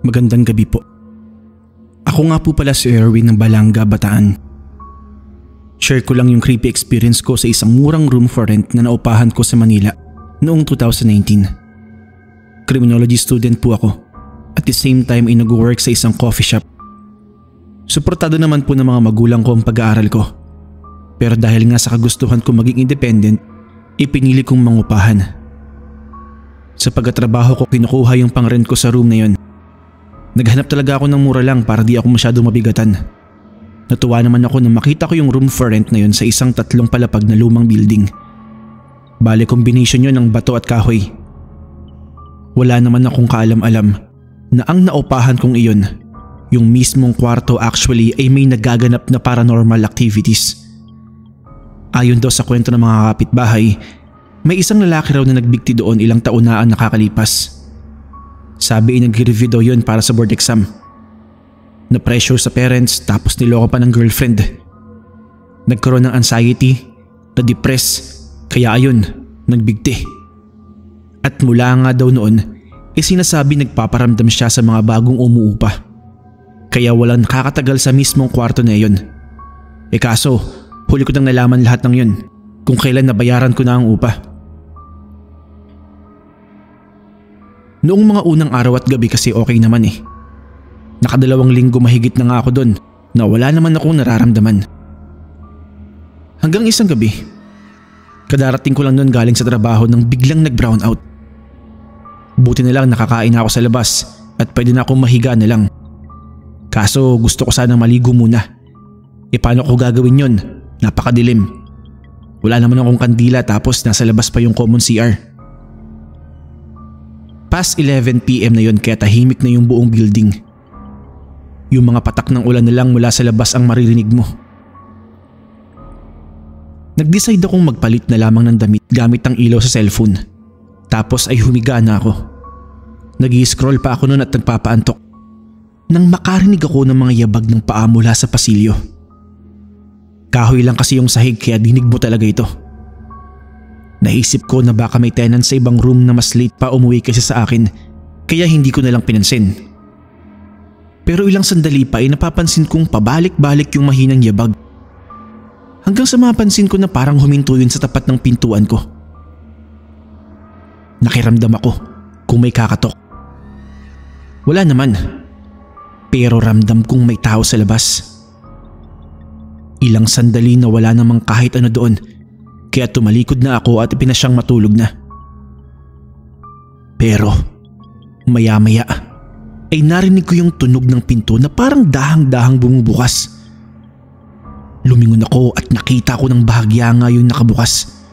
Magandang gabi po. Ako nga po pala si Erwin ng Balanga, Bataan. Share ko lang yung creepy experience ko sa isang murang room for rent na naupahan ko sa Manila noong 2019. Criminology student po ako. At the same time ay nag-work sa isang coffee shop. Suportado naman po ng mga magulang ko ang pag-aaral ko. Pero dahil nga sa kagustuhan ko maging independent, ipinili kong mangupahan. Sa pagtatrabaho ko, kinukuha yung pang-rent ko sa room na yon. Naghanap talaga ako ng mura lang para di ako masyadong mabigatan. Natuwa naman ako nang makita ko yung room for rent na yon sa isang 3 palapag na lumang building. Bale combination yon ng bato at kahoy. Wala naman akong kaalam-alam na ang naupahan kong iyon, yung mismong kwarto actually ay may nagaganap na paranormal activities. Ayon daw sa kwento ng mga kapitbahay, may isang lalaki raw na nagbigti doon ilang taon na ang nakakalipas. Sabi ay nag-review daw yun para sa board exam. Na-pressure sa parents tapos niloko pa ng girlfriend. Nagkaroon ng anxiety, na-depress, kaya ayun, nagbigti. At mula nga daw noon, sinasabi nagpaparamdam siya sa mga bagong umuupa. Kaya walang nakakatagal sa mismong kwarto na yun. Kaso, huli ko nang nalaman lahat ng yun kung kailan nabayaran ko na ang upa. Noong mga unang araw at gabi kasi okay naman eh. Nakadalawang linggo mahigit na nga ako doon na wala naman akong nararamdaman. Hanggang isang gabi, kadarating ko lang noon galing sa trabaho nang biglang nag-brown out. Buti na lang nakakain ako sa labas at pwede na akong mahiga na lang. Kaso gusto ko sanang maligo muna. Paano ko gagawin yon? Napakadilim. Wala naman akong kandila tapos nasa labas pa yung common CR. Past 11 PM na yon kaya tahimik na yung buong building. Yung mga patak ng ulan na lang mula sa labas ang maririnig mo. Nag-decide akong magpalit na lamang ng damit gamit ang ilaw sa cellphone. Tapos ay humiga na ako. Nag-i-scroll pa ako noon at nagpapaantok nang makarinig ako ng mga yabag ng paa mula sa pasilyo. Kahoy lang kasi yung sahig kaya dinig mo talaga ito. Naisip ko na baka may tenant sa ibang room na mas late pa umuwi kasi sa akin kaya hindi ko na lang pinansin. Pero ilang sandali pa ay napapansin kong pabalik-balik yung mahinang yabag. Hanggang sa mapansin ko na parang huminto yun sa tapat ng pintuan ko. Nakiramdam ako kung may kakatok. Wala naman. Pero ramdam kong may tao sa labas. Ilang sandali na wala namang kahit ano doon. Kaya tumalikod na ako at ipinasyang matulog na. Pero maya-maya ay narinig ko yung tunog ng pinto na parang dahang-dahang bumubukas. Lumingon ako at nakita ko ng bahagya nga yung nakabukas.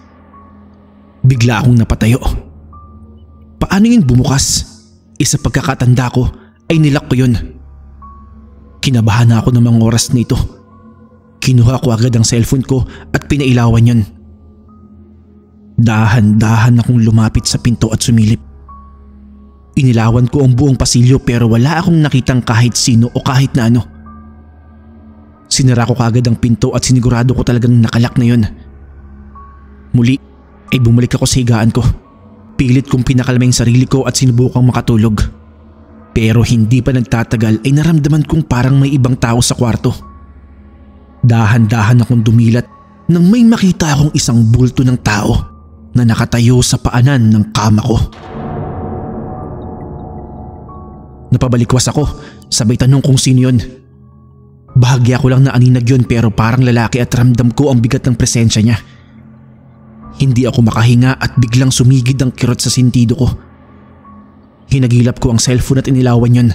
Bigla akong napatayo. Paano yun bumukas? Sa pagkakatanda ko ay nilak ko yun. Kinabahan na ako ng mga oras na ito. Kinuha ko agad ang cellphone ko at pinailawan yun. Dahan-dahan akong lumapit sa pinto at sumilip. Inilawan ko ang buong pasilyo pero wala akong nakitang kahit sino o kahit na ano. Sinara ko kaagad ang pinto at sinigurado ko talagang nakalak na yun. Muli ay bumalik ako sa higaan ko. Pilit kong pinakalma yung sarili ko at sinubukang makatulog. Pero hindi pa nagtatagal ay naramdaman kong parang may ibang tao sa kwarto. Dahan-dahan akong dumilat nang may makita akong isang bulto ng tao na nakatayo sa paanan ng kama ko. Napabalikwas ako, sabay tanong kung sino yun. Bahagya ko lang na aninag yun pero parang lalaki at ramdam ko ang bigat ng presensya niya. Hindi ako makahinga at biglang sumigid ang kirot sa sentido ko. Hinagilap ko ang cellphone at inilawan yun.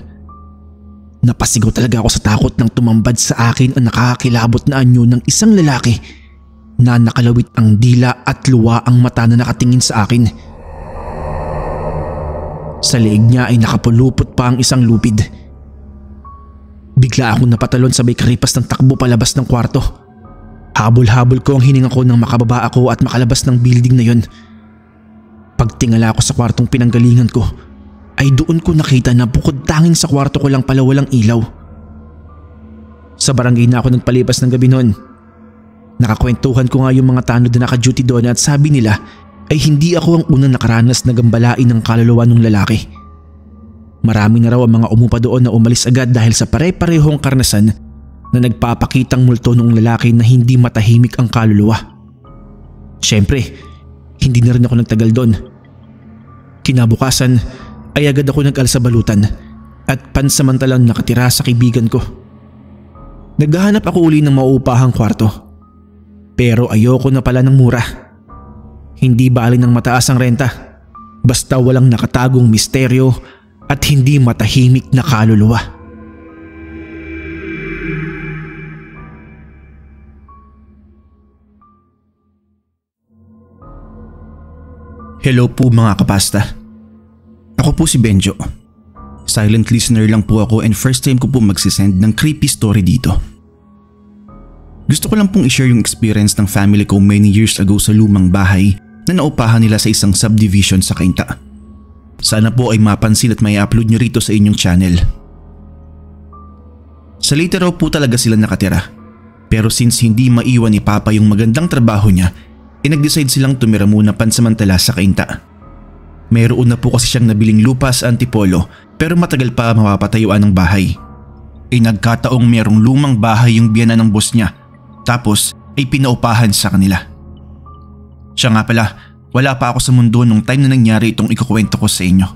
Napasigaw talaga ako sa takot nang tumambad sa akin ang nakakakilabot na anyo ng isang lalaki na nakalawit ang dila at luwa ang mata na nakatingin sa akin. Sa leeg niya ay nakapulupot pa ang isang lupid. Bigla akong napatalon sabay karipas ng takbo palabas ng kwarto. Habol-habol ko ang hininga ko nang makababa ako at makalabas ng building na yon. Pagtingala ko sa kwartong pinanggalingan ko, ay doon ko nakita na bukod tanging sa kwarto ko lang pala walang ilaw. Sa barangay na ako nagpalipas ng gabi noon. Nakakwentuhan ko nga yung mga tanod na naka-duty doon at sabi nila ay hindi ako ang unang nakaranas na gambalain ng kaluluwa ng lalaki. Marami na raw ang mga umupa doon na umalis agad dahil sa pare-parehong karanasan na nagpapakitang multo noong lalaki na hindi matahimik ang kaluluwa. Siyempre, hindi na rin ako nagtagal doon. Kinabukasan ay agad ako nag-alsabalutan at pansamantalang nakatira sa kaibigan ko. Naghahanap ako uli ng mauupahang kwarto. Pero ayoko na pala ng mura. Hindi bali ng mataas ang renta. Basta walang nakatagong misteryo at hindi matahimik na kaluluwa. Hello po mga kapasta. Ako po si Benjo. Silent listener lang po ako and first time ko po magsisend ng creepy story dito. Gusto ko lang pong i-share yung experience ng family ko many years ago sa lumang bahay na naupahan nila sa isang subdivision sa Cainta. Sana po ay mapansin at may upload nyo rito sa inyong channel. Sa Leyte raw po talaga sila nakatira. Pero since hindi maiwan ni Papa yung magandang trabaho niya, nag-decide silang tumira muna pansamantala sa Cainta. Mayroon na po kasi siyang nabiling lupa sa Antipolo pero matagal pa mapapatayuan ng bahay. Nagkataong mayroong lumang bahay yung biyanan ng boss niya tapos ay pinaupahan sa kanila. Siya nga pala, wala pa ako sa mundo nung time na nangyari itong ikukwento ko sa inyo.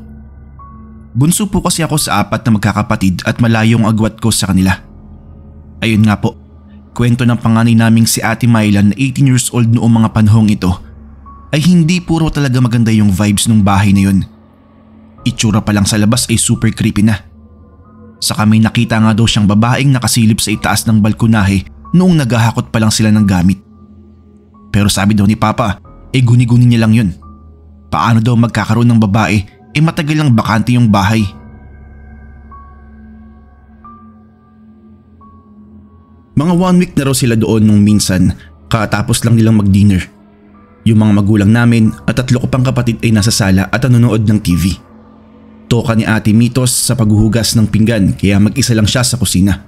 Bunso po kasi ako sa 4 na magkakapatid at malayong agwat ko sa kanila. Ayun nga po, kwento ng panganay naming si Ate Mylan na 18 years old noong mga panahong ito ay hindi puro talaga maganda yung vibes ng bahay na yun. Itsura pa lang sa labas ay super creepy na. Saka may nakita nga daw siyang babaeng nakasilip sa itaas ng balkonahe noong naghahakot pa lang sila ng gamit. Pero sabi daw ni Papa, guni-guni niya lang yun. Paano daw magkakaroon ng babae, matagal lang bakante yung bahay. Mga 1 week na raw sila doon nung minsan, katapos lang nilang mag-dinner. Yung mga magulang namin at 3 ko pang kapatid ay nasa sala at nanonood ng TV. Toka ni Ate Mitos sa paghuhugas ng pinggan kaya mag-isa lang siya sa kusina.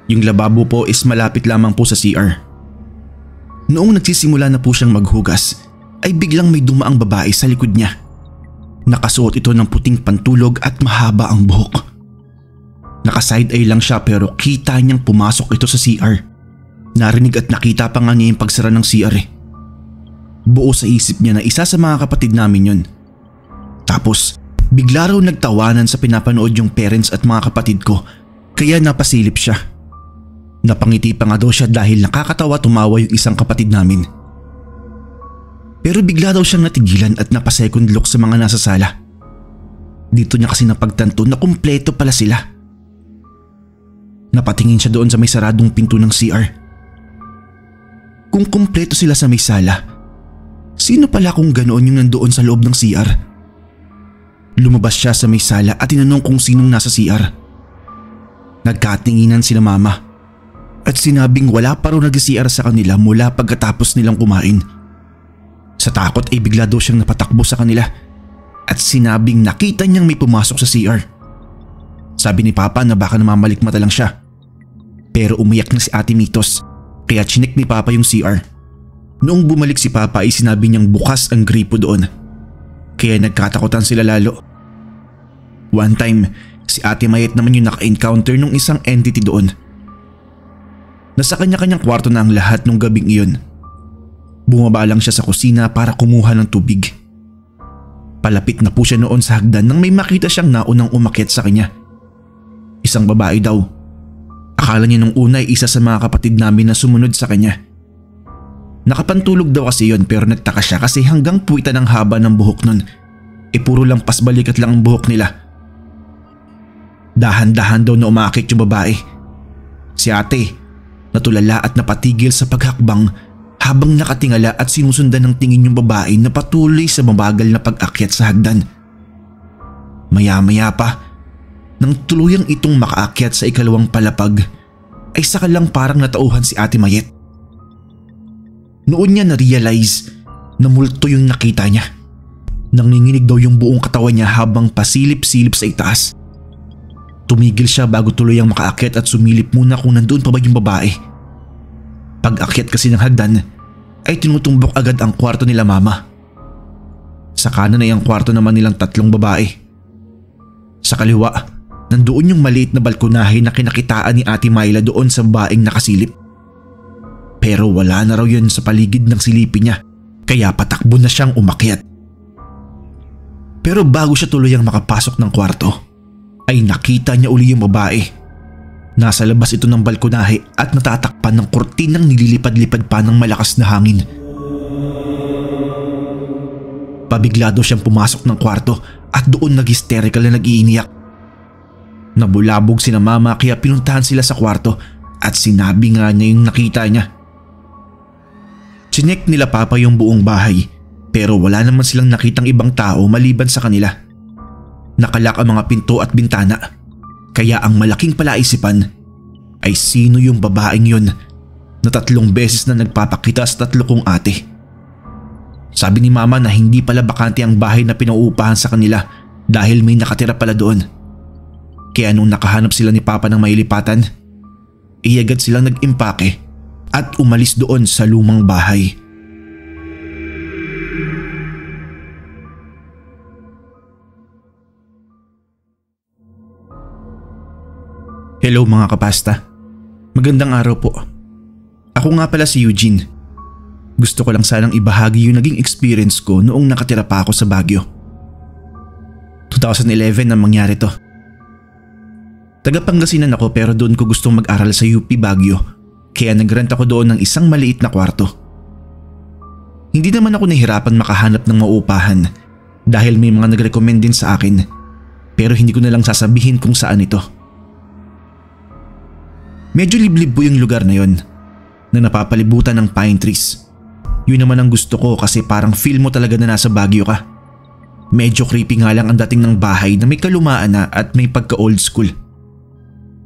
Yung lababo po is malapit lamang po sa CR. Noong nagsisimula na po siyang maghugas ay biglang may dumaang babae sa likod niya. Nakasuot ito ng puting pantulog at mahaba ang buhok. Naka-side eye lang siya pero kita niyang pumasok ito sa CR. Narinig at nakita pa nga niya yung pagsara ng CR eh. Buo sa isip niya na isa sa mga kapatid namin yun. Tapos bigla raw nagtawanan sa pinapanood yung parents at mga kapatid ko kaya napasilip siya. Napangiti pa nga daw siya dahil nakakatawa tumawa yung isang kapatid namin. Pero bigla daw siyang natigilan at napasecond look sa mga nasa sala. Dito niya kasi napagtanto na kumpleto pala sila. Napatingin siya doon sa may saradong pinto ng CR. Kung kumpleto sila sa may sala, sino pala kung ganoon yung nandoon sa loob ng CR? Lumabas siya sa may sala at tinanong kung sinong nasa CR. Nagkatinginan sila mama at sinabing wala pa raw nag-CR sa kanila mula pagkatapos nilang kumain. Sa takot ay bigla daw siyang napatakbo sa kanila at sinabing nakita niyang may pumasok sa CR. Sabi ni Papa na baka namamalikmata lang siya. Pero umiyak na si Ate Mitos kaya chinek ni Papa yung CR. Noong bumalik si Papa ay sinabi niyang bukas ang gripo doon. Kaya nagkatakutan sila lalo. One time, si Ate Mayet naman yung naka-encounter nung isang entity doon. Nasa kanya-kanyang kwarto na ang lahat nung gabing iyon. Bumaba lang siya sa kusina para kumuha ng tubig. Palapit na po siya noon sa hagdan nang may makita siyang naunang umakyat sa kanya. Isang babae daw. Akala niya nung una ay isa sa mga kapatid namin na sumunod sa kanya. Nakapantulog daw kasi yon pero nagtaka siya kasi hanggang puwitan ang haba ng buhok nun. Puro lang pasbalikat lang ang buhok nila. Dahan-dahan daw na umakit yung babae. Si ate, natulala at napatigil sa paghakbang habang nakatingala at sinusundan ng tingin yung babae na patuloy sa mabagal na pag-akyat sa hagdan. Maya-maya pa, nang tuluyang itong makaakyat sa ikalawang palapag, ay saka lang parang natauhan si Ate Mayet. Noon niya na-realize na multo yung nakita niya. Nanginginig daw yung buong katawan niya habang pasilip-silip sa itaas. Tumigil siya bago tuluyang makaakyat at sumilip muna kung nandoon pa ba yung babae. Pag-akyat kasi ng hagdan ay tinutumbok agad ang kwarto nila mama. Sa kanan ay ang kwarto naman nilang 3 babae. Sa kaliwa, nandoon yung maliit na balkonahe na kinakitaan ni Ate Myla doon sa babaeng nakasilip. Pero wala na raw yun sa paligid ng silipin niya, kaya patakbo na siyang umakyat. Pero bago siya tuluyang makapasok ng kwarto, ay nakita niya uli yung babae. Nasa labas ito ng balkonahe at natatakpan ng kurtinang nililipad-lipad pa ng malakas na hangin. Pabiglado siyang pumasok ng kwarto at doon nag-hysterical na nag-iiniyak. Nabulabog sina mama kaya pinuntahan sila sa kwarto at sinabi nga niya yung nakita niya. Chinek nila papa yung buong bahay pero wala naman silang nakitang ibang tao maliban sa kanila. Nakalak ang mga pinto at bintana kaya ang malaking palaisipan ay sino yung babaeng yun na 3 beses na nagpapakita sa 3 kong ate. Sabi ni mama na hindi pala bakante ang bahay na pinauupahan sa kanila dahil may nakatira pala doon. Kaya nung nakahanap sila ni papa ng mailipatan, agad silang nag-impake at umalis doon sa lumang bahay. Hello mga kapasta. Magandang araw po. Ako nga pala si Eugene. Gusto ko lang sanang ibahagi yung naging experience ko noong nakatira pa ako sa Baguio. 2011 nang mangyari to. Taga Pangasinan ako pero doon ko gustong mag-aral sa UP Baguio kaya nag-rent ako doon ng isang maliit na kwarto. Hindi naman ako nahirapan makahanap ng mauupahan dahil may mga nag-recommend din sa akin pero hindi ko na lang sasabihin kung saan ito. Medyo liblib po yung lugar na yon na napapalibutan ng pine trees. Yun naman ang gusto ko kasi parang feel mo talaga na nasa Baguio ka. Medyo creepy nga lang ang dating ng bahay na may kalumaan na at may pagka old school.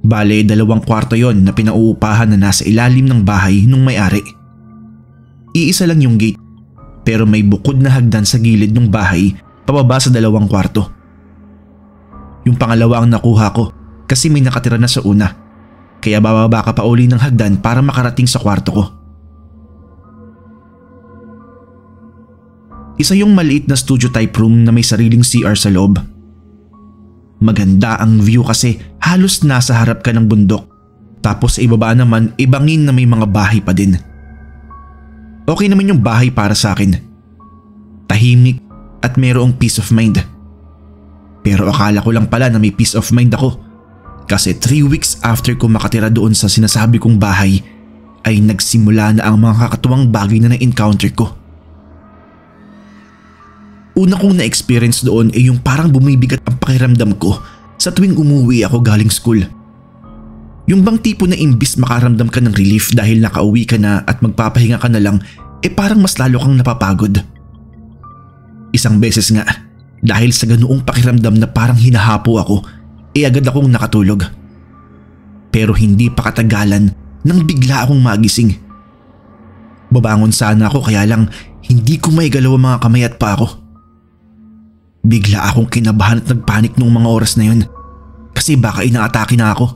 Bale, 2 kwarto yon na pinauupahan na nasa ilalim ng bahay nung may-ari. Iisa lang yung gate pero may bukod na hagdan sa gilid ng bahay pababa sa 2 kwarto. Yung pangalawa ang nakuha ko kasi may nakatira na sa una. Kaya bababa ka pa uli ng hagdan para makarating sa kwarto ko. Isa yung maliit na studio type room na may sariling CR sa loob. Maganda ang view kasi halos nasa harap ka ng bundok. Tapos sa ibaba naman ibangin na may mga bahay pa din. Okay naman yung bahay para sa akin. Tahimik at mayroong peace of mind. Pero akala ko lang pala na may peace of mind ako. Kasi 3 weeks after ko makatira doon sa sinasabi kong bahay ay nagsimula na ang mga kakatuwang bagay na na-encounter ko. Una kong na-experience doon ay yung parang bumibigat ang pakiramdam ko sa tuwing umuwi ako galing school. Yung bang tipo na imbis makaramdam ka ng relief dahil nakauwi ka na at magpapahinga ka na lang parang mas lalo kang napapagod. Isang beses nga dahil sa ganoong pakiramdam na parang hinahapo ako agad akong nakatulog. Pero hindi pa katagalan nang bigla akong magising. Babangon sana ako kaya lang hindi ko maigalaw ang mga kamay at paa ko. Bigla akong kinabahan at nagpanik noong mga oras na yun kasi baka inaatake na ako.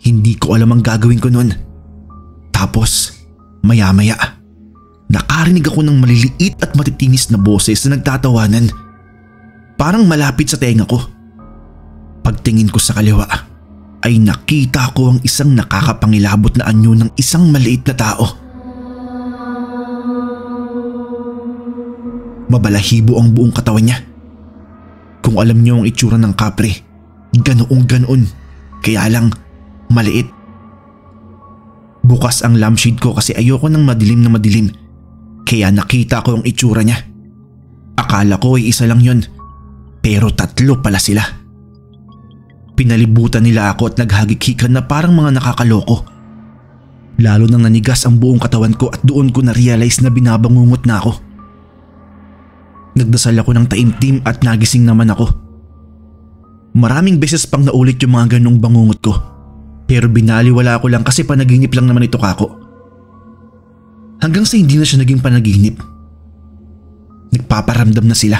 Hindi ko alam ang gagawin ko noon. Tapos maya-maya nakarinig ako ng maliliit at matitinis na boses na nagtatawanan. Parang malapit sa tenga ko. Pagtingin ko sa kaliwa ay nakita ko ang isang nakakapangilabot na anyo ng isang maliit na tao. Mabalahibo ang buong katawan niya. Kung alam niyo ang itsura ng kapre, ganoong-ganoon, kaya lang maliit. Bukas ang lampshade ko kasi ayoko ng madilim na madilim, kaya nakita ko ang itsura niya. Akala ko ay isa lang yun, pero 3 pala sila. Pinalibutan nila ako at naghagikikan na parang mga nakakaloko. Lalo nang nanigas ang buong katawan ko at doon ko na-realize na binabangungot na ako. Nagdasal ako ng taimtim at nagising naman ako. Maraming beses pang naulit yung mga ganong bangungot ko. Pero binaliwala ko lang kasi panaginip lang naman ito kako. Hanggang sa hindi na siya naging panaginip. Nagpaparamdam na sila.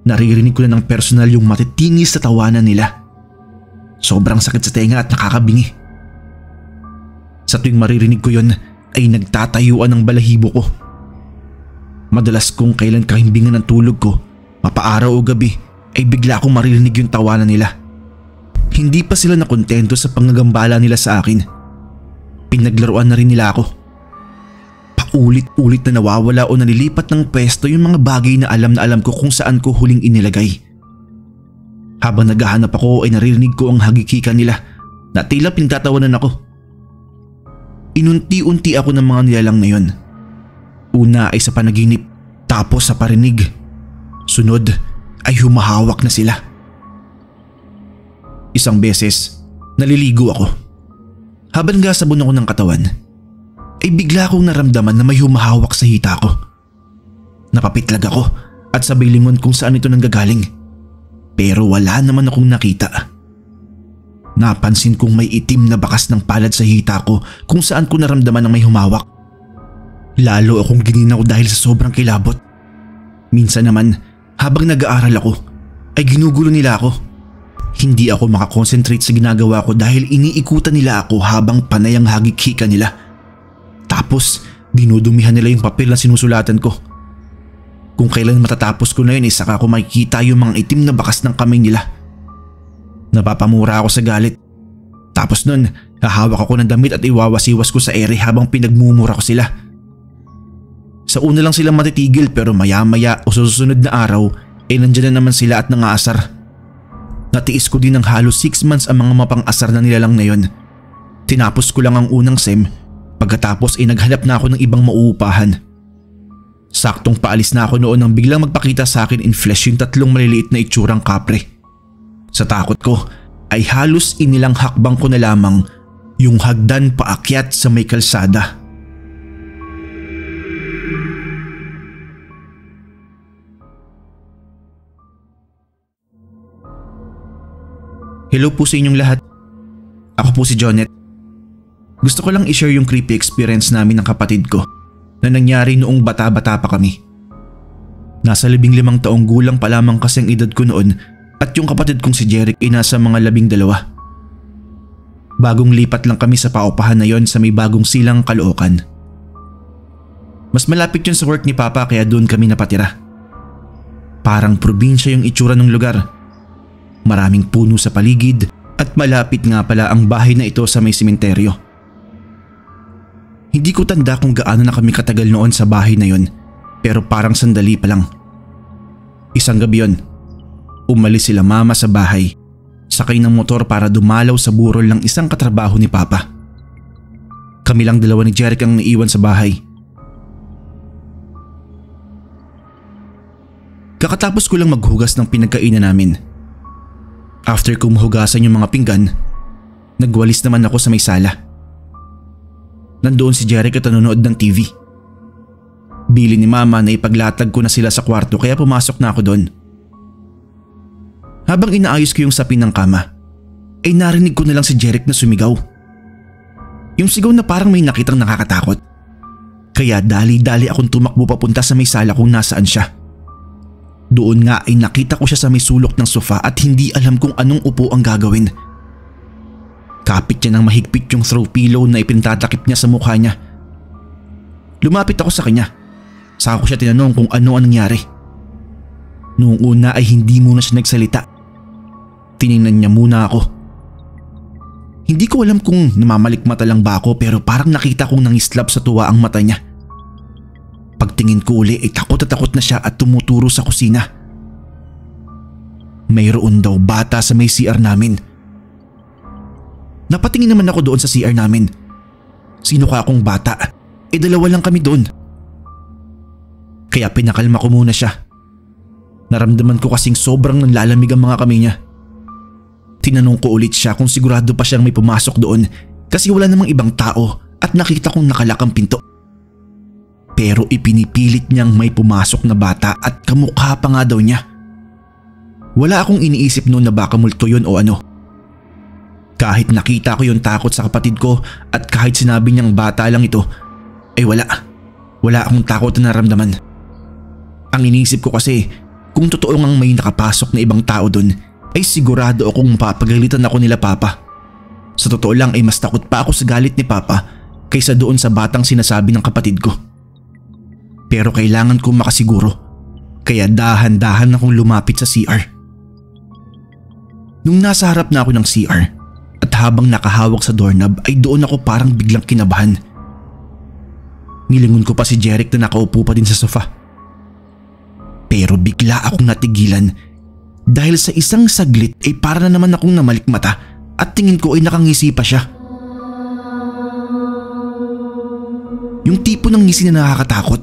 Naririnig ko na ng personal yung matitinis sa tawanan nila. Sobrang sakit sa tenga at nakakabingi. Sa tuwing maririnig ko yon ay nagtatayuan ng balahibo ko. Madalas kung kailan kahimbingan ng tulog ko, mapaaraw o gabi, ay bigla akong maririnig yung tawanan nila. Hindi pa sila nakontento sa pangagambala nila sa akin. Pinaglaruan na rin nila ako. Paulit-ulit na nawawala o nalilipat ng pwesto yung mga bagay na alam ko kung saan ko huling inilagay. Habang naghahanap ako ay naririnig ko ang hagikikan nila na tila pinagtatawanan ako. Inunti-unti ako ng mga nilalang na yun. Una ay sa panaginip, tapos sa parinig. Sunod ay humahawak na sila. Isang beses, naliligo ako. Habang gasabon ako ng katawan, ay bigla akong naramdaman na may humahawak sa hita ko. Napapitlag ako at sabay lingon kung saan ito nanggagaling. Pero wala naman akong nakita. Napansin kong may itim na bakas ng palad sa hita ko kung saan ko naramdaman na may humawak. Lalo akong gininaw dahil sa sobrang kilabot. Minsan naman, habang nag-aaral ako, ay ginugulo nila ako. Hindi ako makakonsentrate sa ginagawa ko dahil iniikutan nila ako habang panay ang hagik-hika nila. Tapos, dinudumihan nila yung papel na sinusulatan ko. Kung kailan matatapos ko na yun, saka ko makikita yung mga itim na bakas ng kamay nila. Napapamura ako sa galit. Tapos nun, hahawak ako ng damit at iwawasiwas ko sa ere habang pinagmumura ko sila. Sa una lang sila matitigil pero maya-maya o sa susunod na araw ay nandiyan na naman sila at nangaasar. Natiis ko din ng halos 6 months ang mga mapang-asar na nilalang na yun. Tinapos ko lang ang unang SEM, pagkatapos ay naghanap na ako ng ibang mauupahan. Saktong paalis na ako noon nang biglang magpakita sa akin in flesh yung 3 maliliit na itsurang kapre. Sa takot ko ay halos inilang hakbang ko na lamang yung hagdan paakyat sa may kalsada. Hello po sa inyong lahat. Ako po si Jonet. Gusto ko lang i-share yung creepy experience namin ng kapatid ko na nangyari noong bata-bata pa kami. Nasa 15 taong gulang pa lamang kasi ang edad ko noon at yung kapatid kong si Jeric ay nasa mga 12. Bagong lipat lang kami sa paupahan na yon sa may bagong silang Caloocan. Mas malapit yun sa work ni Papa kaya doon kami napatira. Parang probinsya yung itsura ng lugar. Maraming puno sa paligid at malapit nga pala ang bahay na ito sa may sementeryo. Hindi ko tanda kung gaano na kami katagal noon sa bahay na yon pero parang sandali pa lang. Isang gabi yon, umalis sila mama sa bahay, sakay ng motor para dumalaw sa burol ng isang katrabaho ni Papa. Kami lang dalawa ni Jeric ang naiwan sa bahay. Kakatapos ko lang maghugas ng pinagkainan namin. After kong mahugasan yung mga pinggan, nagwalis naman ako sa may sala. Nandoon si Jeric at nanonood ng TV. Bili ni Mama na ipaglatag ko na sila sa kwarto kaya pumasok na ako doon. Habang inaayos ko yung sapin ng kama, ay narinig ko na lang si Jeric na sumigaw. Yung sigaw na parang may nakitang nakakatakot. Kaya dali-dali akong tumakbo papunta sa may sala kung nasaan siya. Doon nga ay nakita ko siya sa may sulok ng sofa at hindi alam kung anong upo ang gagawin. Kapit niya ng mahigpit yung throw pillow na ipintatakip niya sa mukha niya. Lumapit ako sa kanya. Saka ko siya tinanong kung ano ang nangyari. Noong una ay hindi muna siya nagsalita. Tiningnan niya muna ako. Hindi ko alam kung namamalikmata lang ba ako pero parang nakita kong nangislap sa tuwa ang mata niya. Pagtingin ko uli ay takot na siya at tumuturo sa kusina. Mayroon daw bata sa may CR namin. Napatingin naman ako doon sa CR namin. Sino ka akong bata? Dalawa lang kami doon. Kaya pinakalma ko muna siya. Naramdaman ko kasing sobrang nanlalamig ang mga kamay niya. Tinanong ko ulit siya kung sigurado pa siyang may pumasok doon kasi wala namang ibang tao at nakita kong nakalak ang pinto. Pero ipinipilit niyang may pumasok na bata at kamukha pa nga daw niya. Wala akong iniisip noon na baka multo yun o ano. Kahit nakita ko yung takot sa kapatid ko at kahit sinabi niyang bata lang ito, ay wala akong takot na naramdaman. Ang iniisip ko kasi kung totoo ngang may nakapasok na ibang tao doon ay sigurado akong mapapagalitan ako nila Papa. Sa totoo lang ay mas takot pa ako sa galit ni Papa kaysa doon sa batang sinasabi ng kapatid ko. Pero kailangan kong makasiguro kaya dahan-dahan akong lumapit sa CR. Nung nasa harap na ako ng CR at habang nakahawak sa doorknob ay doon ako parang biglang kinabahan. Nilingon ko pa si Jeric na nakaupo pa din sa sofa. Pero bigla akong natigilan dahil sa isang saglit ay para na naman akong namalikmata at tingin ko ay nakangisi pa siya. Yung tipo ng ngisi na nakakatakot.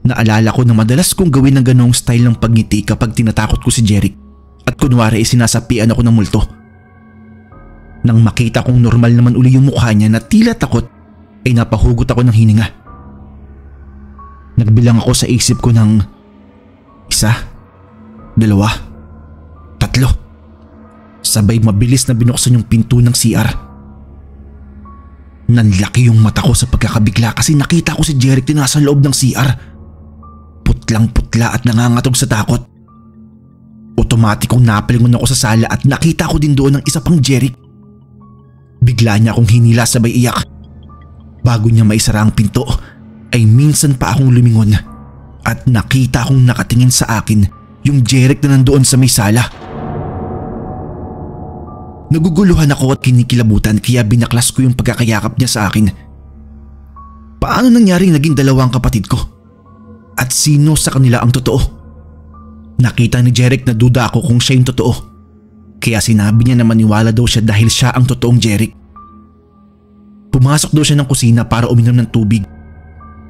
Naalala ko na madalas kong gawin ng ganong style ng pagngiti kapag tinatakot ko si Jeric at kunwari ay sinasapian ako ng multo. Nang makita kong normal naman uli yung mukha niya na tila takot ay napahugot ako ng hininga. Nagbilang ako sa isip ko ng 1, 2, 3. Sabay mabilis na binuksan yung pinto ng CR. Nanlaki yung mata ko sa pagkakabigla kasi nakita ko si Jeric na nasa loob ng CR. Putlang-putla at nangangatog sa takot. Otomatikong napalingon ako sa sala at nakita ko din doon ng isa pang Jeric. Bigla niya akong hinila sabay iyak. Bago niya maisara ang pinto ay minsan pa akong lumingon at nakita kong nakatingin sa akin yung Jeric na nandoon sa may sala. Naguguluhan ako at kinikilabutan kaya binaklas ko yung pagkakayakap niya sa akin. Paano nangyaring naging dalawang kapatid ko? At sino sa kanila ang totoo? Nakita ni Jeric na duda ako kung siya yung totoo. Kaya sinabi niya na maniwala daw siya dahil siya ang totoong Jeric. Pumasok daw siya ng kusina para uminom ng tubig.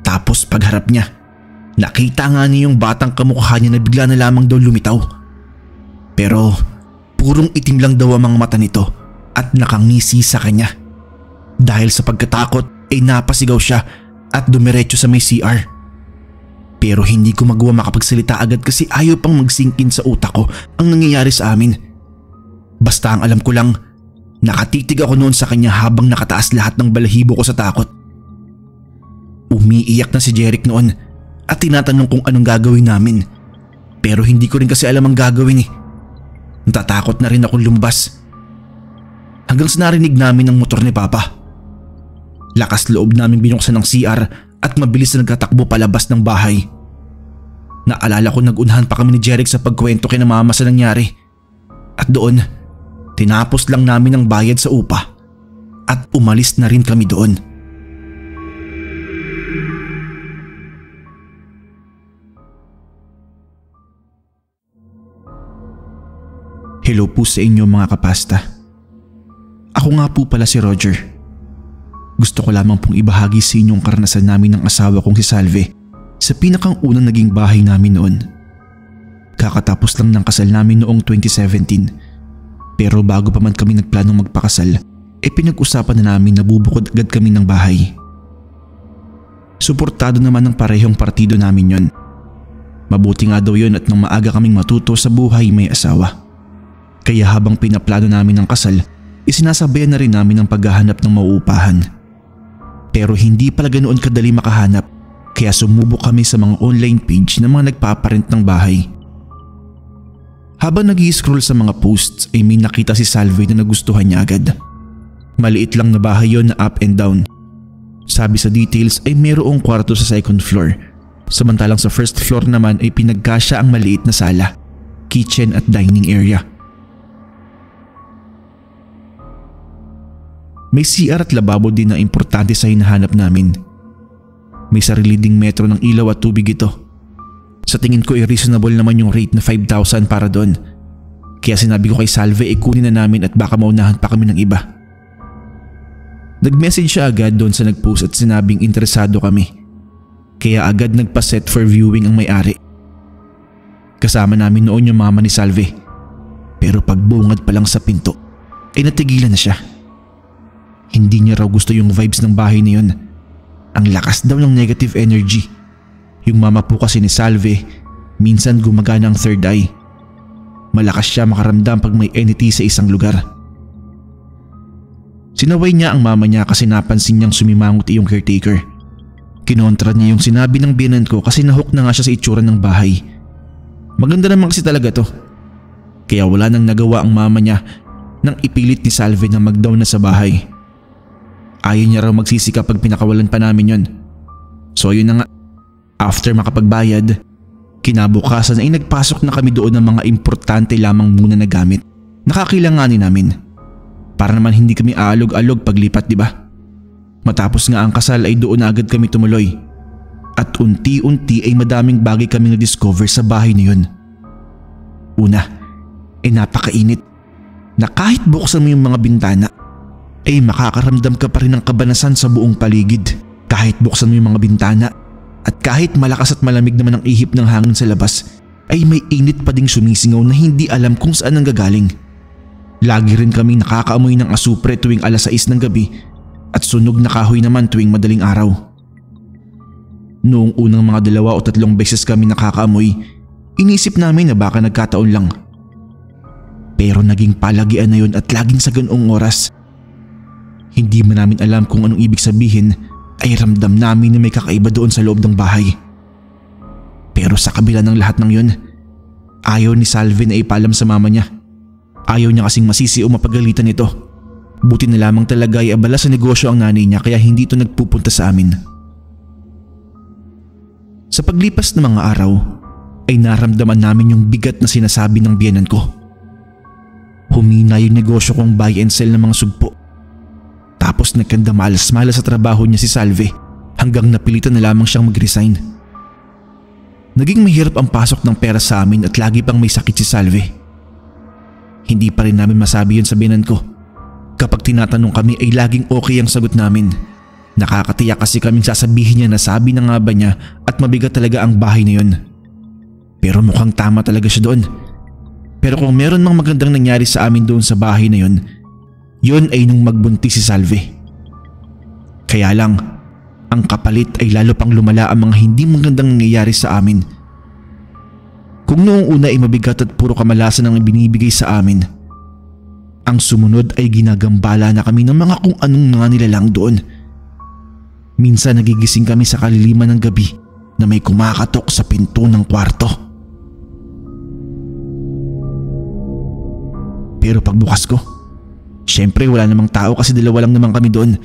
Tapos pagharap niya, nakita nga niya yung batang kamukha niya na bigla na lamang daw lumitaw. Pero purong itim lang daw ang mga mata nito at nakangisi sa kanya. Dahil sa pagkatakot ay napasigaw siya at dumiretso sa may CR. Pero hindi ko magawa makapagsalita agad kasi ayaw pang magsingkin sa utak ko ang nangyayari sa amin. Basta ang alam ko lang, nakatitig ako noon sa kanya habang nakataas lahat ng balahibo ko sa takot. Umiiyak na si Jeric noon at tinatanong kung anong gagawin namin. Pero hindi ko rin kasi alam ang gagawin eh. Natatakot na rin akong lumabas. Hanggang sa narinig namin ang motor ni Papa. Lakas loob namin binuksan ng CR at mabilis na nagkatakbo palabas ng bahay. Naalala ko nagunahan pa kami ni Jeric sa pagkwento kina Mama sa nangyari. At doon, tinapos lang namin ang bayad sa upa at umalis na rin kami doon. Hello po sa inyo mga kapasta. Ako nga po pala si Roger. Gusto ko lamang pong ibahagi sa inyo ang karanasan namin ng asawa kong si Salve sa pinakang unang naging bahay namin noon. Kakatapos lang ng kasal namin noong 2017. Pero bago pa man kami nagplanong magpakasal, pinag-usapan na namin na bubukod agad kami ng bahay. Suportado naman ng parehong partido namin yon. Mabuti nga daw yon at nang maaga kaming matuto sa buhay may asawa. Kaya habang pinaplano namin ang kasal, isinasabayan na rin namin ang paghahanap ng mauupahan. Pero hindi pala ganoon kadali makahanap kaya sumubok kami sa mga online page na mga nagpaparent ng bahay. Habang nag-i-scroll sa mga posts ay may nakita si Salve na nagustuhan niya agad. Maliit lang na bahay yon na up and down. Sabi sa details ay mayroong kwarto sa second floor. Samantalang sa first floor naman ay pinagkasya ang maliit na sala, kitchen at dining area. May CR at lababo din na importante sa hinahanap namin. May sarili ding metro ng ilaw at tubig ito. Sa tingin ko ay reasonable naman yung rate na 5,000 para doon. Kaya sinabi ko kay Salve kunin na namin at baka maunahan pa kami ng iba. Nag-message siya agad doon sa nag-post at sinabing interesado kami. Kaya agad nagpa-set for viewing ang may-ari. Kasama namin noon yung mama ni Salve. Pero pagbungad pa lang sa pinto ay natigilan na siya. Hindi niya raw gusto yung vibes ng bahay na yun. Ang lakas daw ng negative energy. Yung mama po kasi ni Salve, minsan gumagana ang third eye. Malakas siya makaramdam pag may entity sa isang lugar. Sinaway niya ang mama niya kasi napansin niyang sumimangot yung caretaker. Kinontra niya yung sinabi ng biyanan ko kasi nahook na nga siya sa itsura ng bahay. Maganda naman kasi talaga to. Kaya wala nang nagawa ang mama niya nang ipilit ni Salve na mag-down na sa bahay. Ayaw niya raw magsisikap pag pinakawalan pa namin yon. So yun na nga, after makapagbayad, kinabukasan ay nagpasok na kami doon ng mga importante lamang muna na gamit Nakakilanganin namin. Para naman hindi kami aalog-alog paglipat, di ba? Matapos nga ang kasal ay doon na agad kami tumuloy. At unti-unti ay madaming bagay kami na-discover sa bahay na yun. Una, ay napakainit na kahit buksan mo yung mga bintana ay makakaramdam ka pa rin ng kabanasan sa buong paligid. Kahit buksan mo yung mga bintana at kahit malakas at malamig naman ang ihip ng hangin sa labas ay may init pa ding sumisingaw na hindi alam kung saan ang gagaling. Lagi rin kami nakakaamoy ng asupre tuwing alas 6 ng gabi at sunog na kahoy naman tuwing madaling araw. Noong unang mga 2 o 3 beses kami nakakaamoy, inisip namin na baka nagkataon lang. Pero naging palagian na yun at laging sa ganoong oras. Hindi man namin alam kung anong ibig sabihin ay ramdam namin na may kakaiba doon sa loob ng bahay. Pero sa kabila ng lahat ng yun, ayaw ni Salve na ipaalam sa mama niya. Ayaw niya kasing masisi o mapagalitan ito. Buti na lamang talaga ay abala sa negosyo ang nanay niya kaya hindi ito nagpupunta sa amin. Sa paglipas ng mga araw ay naramdaman namin yung bigat na sinasabi ng biyenan ko. Humina yung negosyo kong buy and sell ng mga sugpo. Tapos nagkandamalas-malas sa trabaho niya si Salve hanggang napilitan na lamang siyang mag-resign. Naging mahirap ang pasok ng pera sa amin at lagi pang may sakit si Salve. Hindi pa rin namin masabi yun sa biyenan ko. Kapag tinatanong kami ay laging okay ang sagot namin. Nakakatiyak kasi kaming sasabihin niya na sabi na nga ba niya at mabigat talaga ang bahay na yun. Pero mukhang tama talaga siya doon. Pero kung meron mang magandang nangyari sa amin doon sa bahay na yun, yun ay nung magbuntis si Salve. Kaya lang, ang kapalit ay lalo pang lumala ang mga hindi magandang nangyayari sa amin. Kung noong una ay mabigat at puro kamalasan ang binibigay sa amin, ang sumunod ay ginagambala na kami ng mga kung anong mga nilalang doon. Minsan nagigising kami sa kaliliman ng gabi na may kumakatok sa pinto ng kwarto. Pero pagbukas ko, syempre wala namang tao kasi 2 lang naman kami doon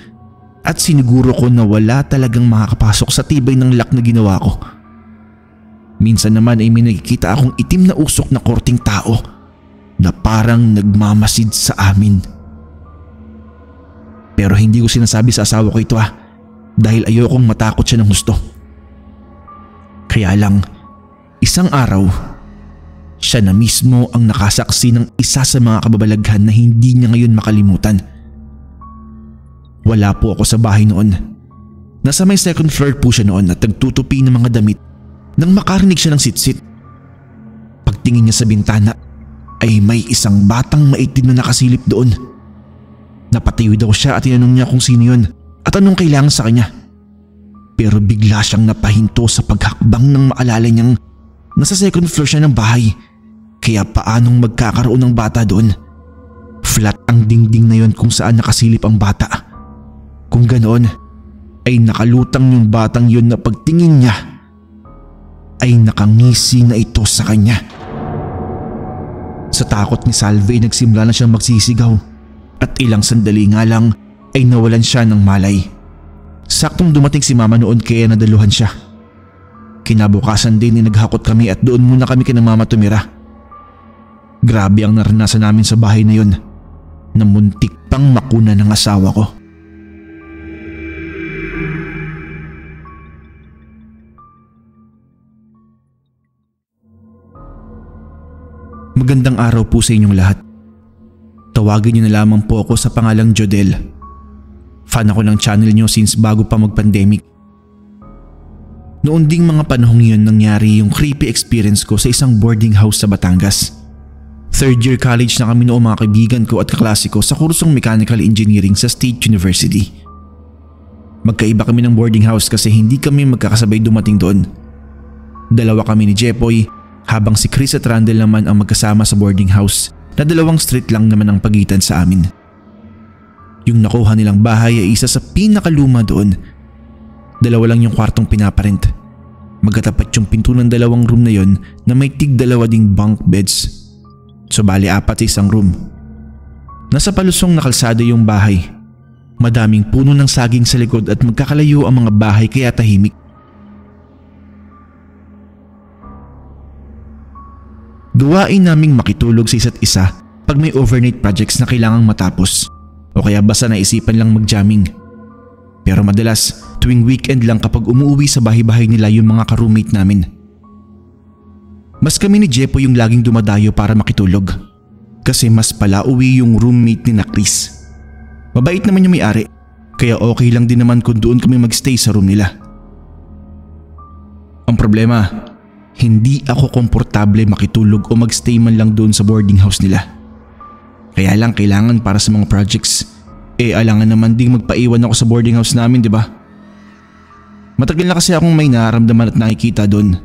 at siniguro ko na wala talagang makakapasok sa tibay ng lock na ginawa ko. Minsan naman ay may nakikita akong itim na usok na korting tao na parang nagmamasid sa amin. Pero hindi ko sinasabi sa asawa ko ito dahil ayokong matakot siya ng husto. Kaya lang, isang araw, siya na mismo ang nakasaksi ng isa sa mga kababalaghan na hindi niya ngayon makalimutan. Wala po ako sa bahay noon. Nasa may 2nd floor po siya noon at nagtutupi ng mga damit nang makarinig siya ng sitsit. Pagtingin niya sa bintana ay may isang batang maitim na nakasilip doon. Napatayo daw siya at tinanong niya kung sino yun at anong kailangan sa kanya. Pero bigla siyang napahinto sa paghakbang nang maalala niyang nasa 2nd floor siya ng bahay. Kaya paanong magkakaroon ng bata doon? Flat ang dingding na yon kung saan nakasilip ang bata. Kung ganoon, ay nakalutang yung batang yun na pagtingin niya ay nakangisi na ito sa kanya. Sa takot ni Salve ay nagsimula na siyang magsisigaw at ilang sandali nga lang ay nawalan siya ng malay. Saktong dumating si mama noon kaya nadaluhan siya. Kinabukasan din ay naghakot kami at doon muna kami kina mama tumira. Grabe ang naranasan namin sa bahay na yun na muntik pang makuna ng asawa ko. Magandang araw po sa inyong lahat. Tawagin niyo na lamang po ako sa pangalang Jodel. Fan ako ng channel niyo since bago pa mag-pandemic. Noon ding mga panahong yun nangyari yung creepy experience ko sa isang boarding house sa Batangas. 3rd year college na kami noong mga kaibigan ko at kaklase ko sa kursong Mechanical Engineering sa State University. Magkaiba kami ng boarding house kasi hindi kami magkakasabay dumating doon. 2 kami ni Jepoy habang si Chris at Randall naman ang magkasama sa boarding house na 2 street lang naman ang pagitan sa amin. Yung nakuha nilang bahay ay isa sa pinakaluma doon. 2 lang yung kwartong pinaparent. Magkatapat yung pinto ng 2 room na yon na may tig 2 ding bunk beds. So bali 4 sa isang room. Nasa palusong na kalsada yung bahay. Madaming puno ng saging sa likod at magkakalayo ang mga bahay kaya tahimik. Gawain naming makitulog sa isa't isa pag may overnight projects na kailangang matapos o kaya basta naisipan lang mag-jamming. Pero madalas tuwing weekend lang kapag umuwi sa bahay-bahay nila yung mga ka-roommate namin. Mas kami ni Jepo yung laging dumadayo para makitulog kasi mas palauwi yung roommate ni na Chris. Mabait naman yung may-ari kaya okay lang din naman kung doon kami magstay sa room nila. Ang problema, hindi ako komportable makitulog o magstay man lang doon sa boarding house nila. Kaya lang kailangan para sa mga projects. Alangan naman ding magpaiwan ako sa boarding house namin, di ba? Matagal na kasi akong may nararamdaman at nakikita doon.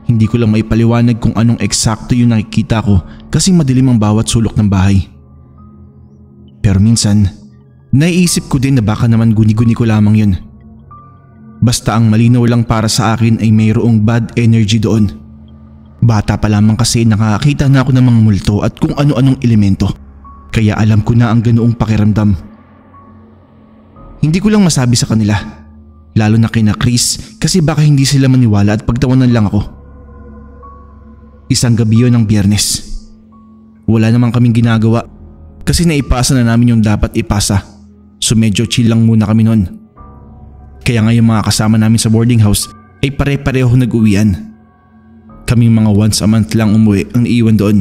Hindi ko lang maipaliwanag kung anong eksakto yung nakikita ko kasi madilim ang bawat sulok ng bahay. Pero minsan, naiisip ko din na baka naman guni-guni ko lamang yun. Basta ang malinaw lang para sa akin ay mayroong bad energy doon. Bata pa lamang kasi nakakita na ako ng mga multo at kung ano-anong elemento. Kaya alam ko na ang ganoong pakiramdam. Hindi ko lang masabi sa kanila, lalo na kina Chris kasi baka hindi sila maniwala at pagtawanan lang ako. Isang gabi yun ng Biyernes. Wala naman kaming ginagawa kasi naipasa na namin yung dapat ipasa. So medyo chill lang muna kami noon. Kaya nga yung mga kasama namin sa boarding house ay pare-pareho nag-uwian. Kaming mga once a month lang umuwi ang iiwan doon.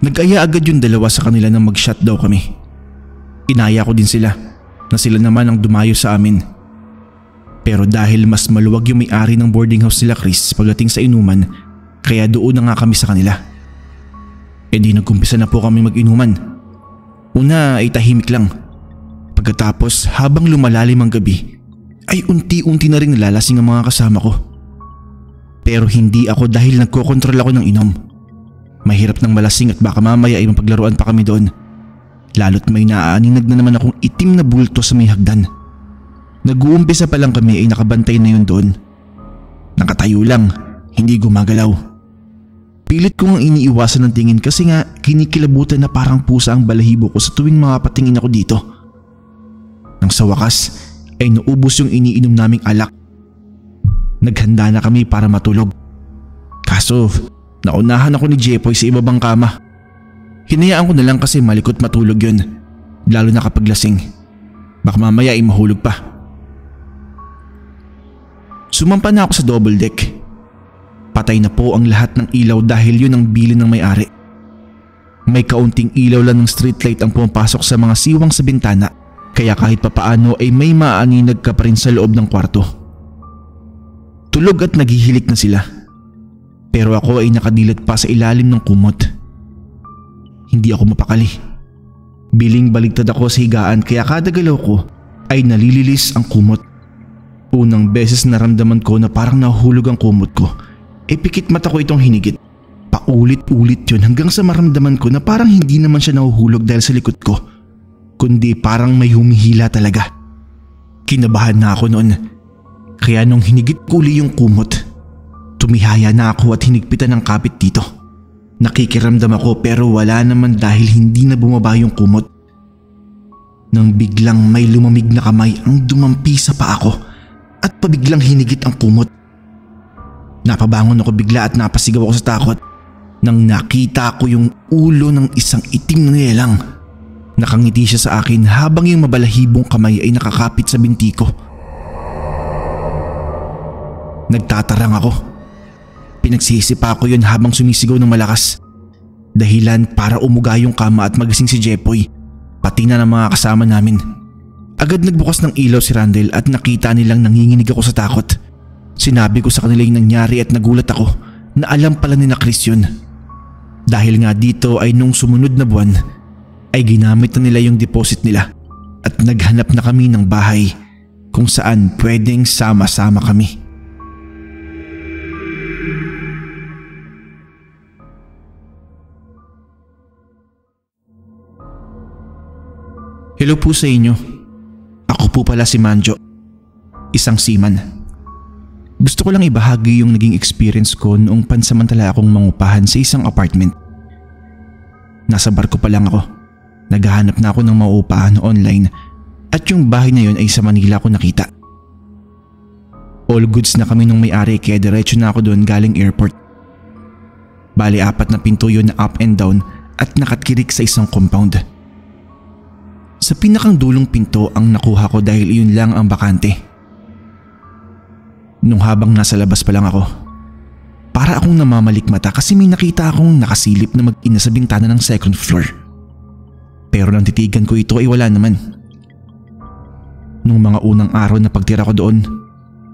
Nag-aya agad yung dalawa sa kanila na mag-shut daw kami. Inaya ko din sila na sila naman ang dumayo sa amin. Pero dahil mas maluwag yung may-ari ng boarding house nila Chris pagdating sa inuman, kaya doon na nga kami sa kanila. Di nagkumpisa na po kami mag-inuman. Una ay tahimik lang. Pagkatapos habang lumalalim ang gabi, ay unti-unti na rin nalalasing ang mga kasama ko. Pero hindi ako dahil nagkokontrol ako ng inom. Mahirap nang malasing at baka mamaya ay mapaglaruan pa kami doon. Lalo't may naaaninag na naman akong itim na bulto sa may hagdan. Nag-uumpisa pa lang kami ay nakabantay na yun doon. Nakatayo lang, hindi gumagalaw. Pilit ko ngang iniiwasan ng tingin kasi nga kinikilabutan na parang pusa ang balahibo ko sa tuwing mapatingin ako dito. Nang sa wakas ay naubos yung iniinom naming alak. Naghanda na kami para matulog. Kaso naunahan ako ni Jepoy sa ibabang kama. Hinayaan ko na lang kasi malikot matulog yun, lalo na kapag lasing. Baka mamaya ay mahulog pa. Sumampa na ako sa double deck. Patay na po ang lahat ng ilaw dahil yun ang bilin ng may-ari. May kaunting ilaw lang ng streetlight ang pumapasok sa mga siwang sa bintana, kaya kahit papaano ay may maaninag ka pa rin sa loob ng kwarto. Tulog at naghihilik na sila. Pero ako ay nakadilat pa sa ilalim ng kumot. Hindi ako mapakali. Biling baligtad ako sa higaan kaya kada galaw ko ay nalililis ang kumot. Unang beses naramdaman ko na parang nahulog ang kumot ko. Pikit mata ko itong hinigit. Paulit-ulit yun hanggang sa maramdaman ko na parang hindi naman siya nahuhulog dahil sa likod ko, kundi parang may humihila talaga. Kinabahan na ako noon. Kaya nung hinigit ko uli yung kumot, tumihaya na ako at hinigpitan ng kapit dito. Nakikiramdam ako pero wala naman dahil hindi na bumaba yung kumot. Nang biglang may lumamig na kamay ang dumampi sa paa ko at pabiglang hinigit ang kumot. Napabangon ako bigla at napasigaw ako sa takot nang nakita ko yung ulo ng isang itim na nilalang. Nakangiti siya sa akin habang yung mabalahibong kamay ay nakakapit sa binti ko. Nagtatarang ako. Pinagsisipa ko yun habang sumisigaw ng malakas. Dahilan para umuga yung kama at magising si Jepoy, pati na ng mga kasama namin. Agad nagbukas ng ilaw si Randel at nakita nilang nanginginig ako sa takot. Sinabi ko sa kanila yung nangyari at nagulat ako na alam pala ni na Chris yun. Dahil nga dito ay nung sumunod na buwan ay ginamit na nila yung deposit nila at naghanap na kami ng bahay kung saan pwedeng sama-sama kami. Hello po sa inyo. Ako po pala si Manjo, isang seaman. Gusto ko lang ibahagi yung naging experience ko noong pansamantala akong mangupahan sa isang apartment. Nasa barko pa lang ako. Naghahanap na ako ng mauupahan online at yung bahay na yun ay sa Manila ko nakita. All goods na kami nung may-ari kaya diretso na ako doon galing airport. Bali 4 na pinto yun na up and down at nakatirik sa isang compound. Sa pinakang dulong pinto ang nakuha ko dahil iyon lang ang bakante. Nung habang nasa labas pa lang ako, para akong namamalikmata kasi may nakita akong nakasilip na mag-ina sa bintana ng second floor. Pero nang titigan ko ito ay wala naman. Nung mga unang araw na pagtira ko doon,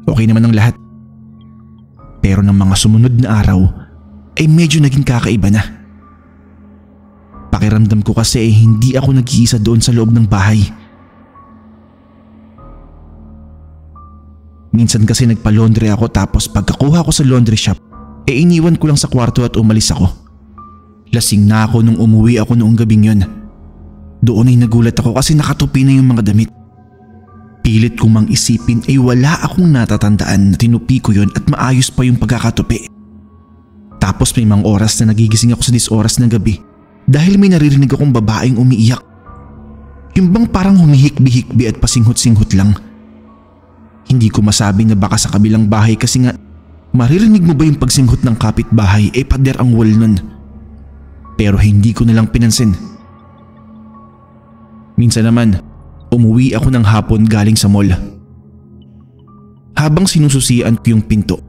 okay naman ang lahat. Pero ng mga sumunod na araw ay medyo naging kakaiba na. Pakiramdam ko kasi ay hindi ako nag-iisa doon sa loob ng bahay. Minsan kasi nagpa-laundry ako tapos pagkakuha ko sa laundry shop, iniwan ko lang sa kwarto at umalis ako. Lasing na ako nung umuwi ako noong gabing yun. Doon ay nagulat ako kasi nakatupi na yung mga damit. Pilit kong mang isipin ay wala akong natatandaan na tinupi ko yun at maayos pa yung pagkakatupi. Tapos may mga oras na nagigising ako sa 10 oras ng gabi dahil may naririnig akong babaeng umiiyak. Yung bang parang humihikbi-hikbi at pasinghot-singhot lang. Hindi ko masabi na baka sa kabilang bahay kasi nga maririnig mo ba yung pagsinghot ng kapitbahay pader ang wall nun. Pero hindi ko nalang pinansin. Minsan naman, umuwi ako ng hapon galing sa mall. Habang sinususian ko yung pinto,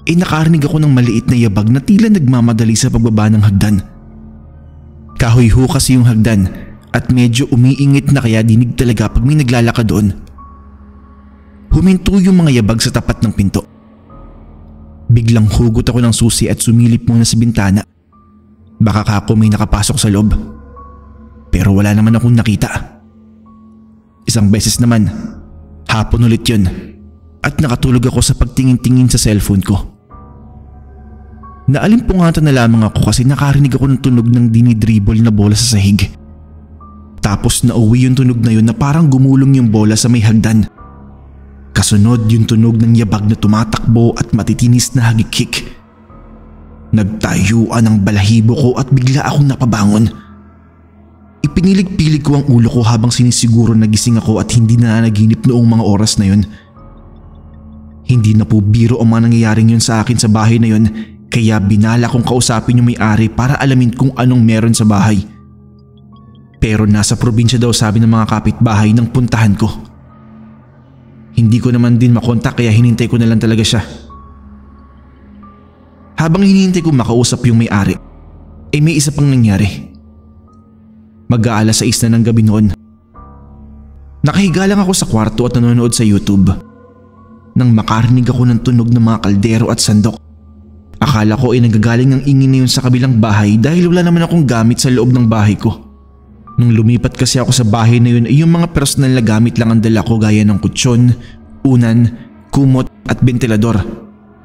nakarinig ako ng maliit na yabag na tila nagmamadali sa pagbaba ng hagdan. Kahoy-ho kasi yung hagdan at medyo umiingit na kaya dinig talaga pag may naglalakad doon. Huminto yung mga yabag sa tapat ng pinto. Biglang hugot ako ng susi at sumilip muna sa bintana. Baka kako may nakapasok sa loob. Pero wala naman akong nakita. Isang beses naman, hapon ulit yun at nakatulog ako sa pagtingin-tingin sa cellphone ko. Naalimpungatan na lamang ako kasi nakarinig ako ng tunog ng dinidribble na bola sa sahig. Tapos nauwi yung tunog na yun na parang gumulong yung bola sa may hagdan. Kasunod yung tunog ng yabag na tumatakbo at matitinis na hagikik. Nagtayuan ang balahibo ko at bigla akong napabangon. Ipinilig-pilig ko ang ulo ko habang sinisiguro nagising ako at hindi na nanaginip noong mga oras na yun. Hindi na po biro ang mga nangyayaring yun sa akin sa bahay na yun. Kaya binala kong kausapin yung may-ari para alamin kung anong meron sa bahay. Pero nasa probinsya daw sabi ng mga kapitbahay ng puntahan ko. Hindi ko naman din makontak kaya hinintay ko na lang talaga siya. Habang hinihintay ko makausap yung may-ari, may isa pang nangyari. Mag-aalas 6 na ng gabi noon. Nakahiga lang ako sa kwarto at nanonood sa YouTube. Nang makarinig ako ng tunog ng mga kaldero at sandok. Akala ko nagagaling ang ingin na yun sa kabilang bahay dahil wala naman akong gamit sa loob ng bahay ko. Nung lumipat kasi ako sa bahay na yun yung mga personal na gamit lang ang dala ko gaya ng kutsyon, unan, kumot at ventilador.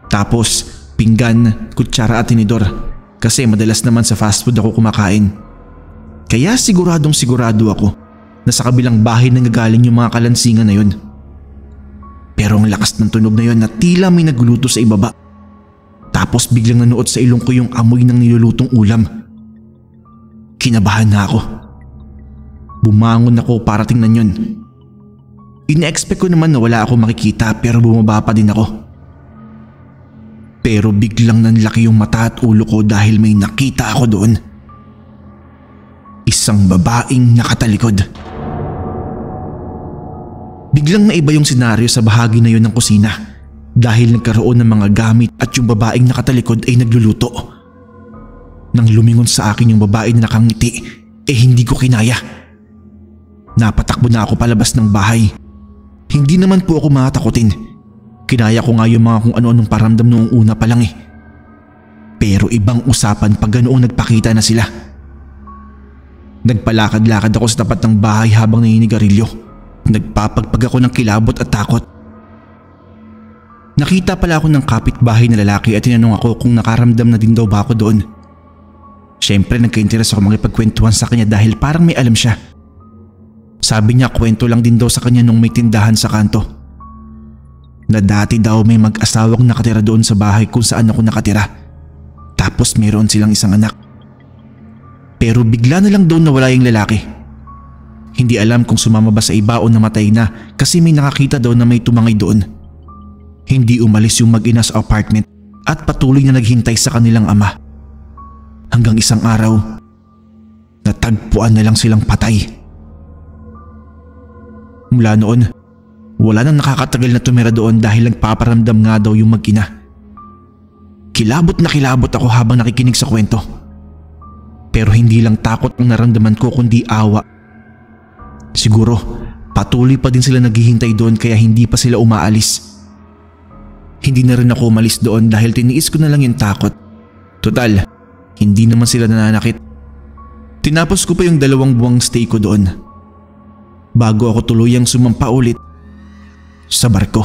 Tapos pinggan, kutsara at tinidor kasi madalas naman sa fast food ako kumakain. Kaya siguradong sigurado ako na sa kabilang bahay nanggagaling yung mga kalansingan na yun. Pero ang lakas ng tunog na yun na tila may nagluluto sa ibaba. Tapos biglang nanuot sa ilong ko yung amoy ng nilulutong ulam. Kinabahan na ako. Bumangon ako para tingnan yun. Ina-expect ko naman na wala akong makikita pero bumaba pa din ako. Pero biglang nanlaki yung mata at ulo ko dahil may nakita ako doon. Isang babaeng nakatalikod. Biglang naiba yung senaryo sa bahagi na yun ng kusina. Dahil nagkaroon ng mga gamit at yung babaeng nakatalikod ay nagluluto. Nang lumingon sa akin yung babae na nakangiti, hindi ko kinaya. Napatakbo na ako palabas ng bahay. Hindi naman po ako matakotin. Kinaya ko nga yung mga kung ano-anong paramdam noong una pa lang Pero ibang usapan pag ganoong nagpakita na sila. Nagpalakad-lakad ako sa tapat ng bahay habang naninigarilyo. Nagpapagpag ako ng kilabot at takot. Nakita pala ako ng kapitbahay na lalaki at tinanong ako kung nakaramdam na din daw ba ako doon. Siyempre nagka-interes ako makipagkwentuhan sa kanya dahil parang may alam siya. Sabi niya kwento lang din daw sa kanya nung may tindahan sa kanto. Na dati daw may mag-asawang nakatira doon sa bahay kung saan ako nakatira. Tapos mayroon silang isang anak. Pero bigla na lang daw nawala yung lalaki. Hindi alam kung sumama ba sa iba o namatay na kasi may nakakita daw na may tumangay doon. Hindi umalis yung mag-ina sa apartment at patuloy na naghintay sa kanilang ama. Hanggang isang araw, natagpuan na lang silang patay. Mula noon, wala nang nakakatagal na tumira doon dahil nagpaparamdam nga daw yung mag-ina. Kilabot na kilabot ako habang nakikinig sa kwento. Pero hindi lang takot ang naramdaman ko kundi awa. Siguro, patuloy pa din sila naghihintay doon kaya hindi pa sila umaalis. Hindi na rin ako umalis doon dahil tiniis ko na lang yung takot. Total, hindi naman sila nananakit. Tinapos ko pa yung 2 buwang stay ko doon bago ako tuluyang sumampa ulit sa barko.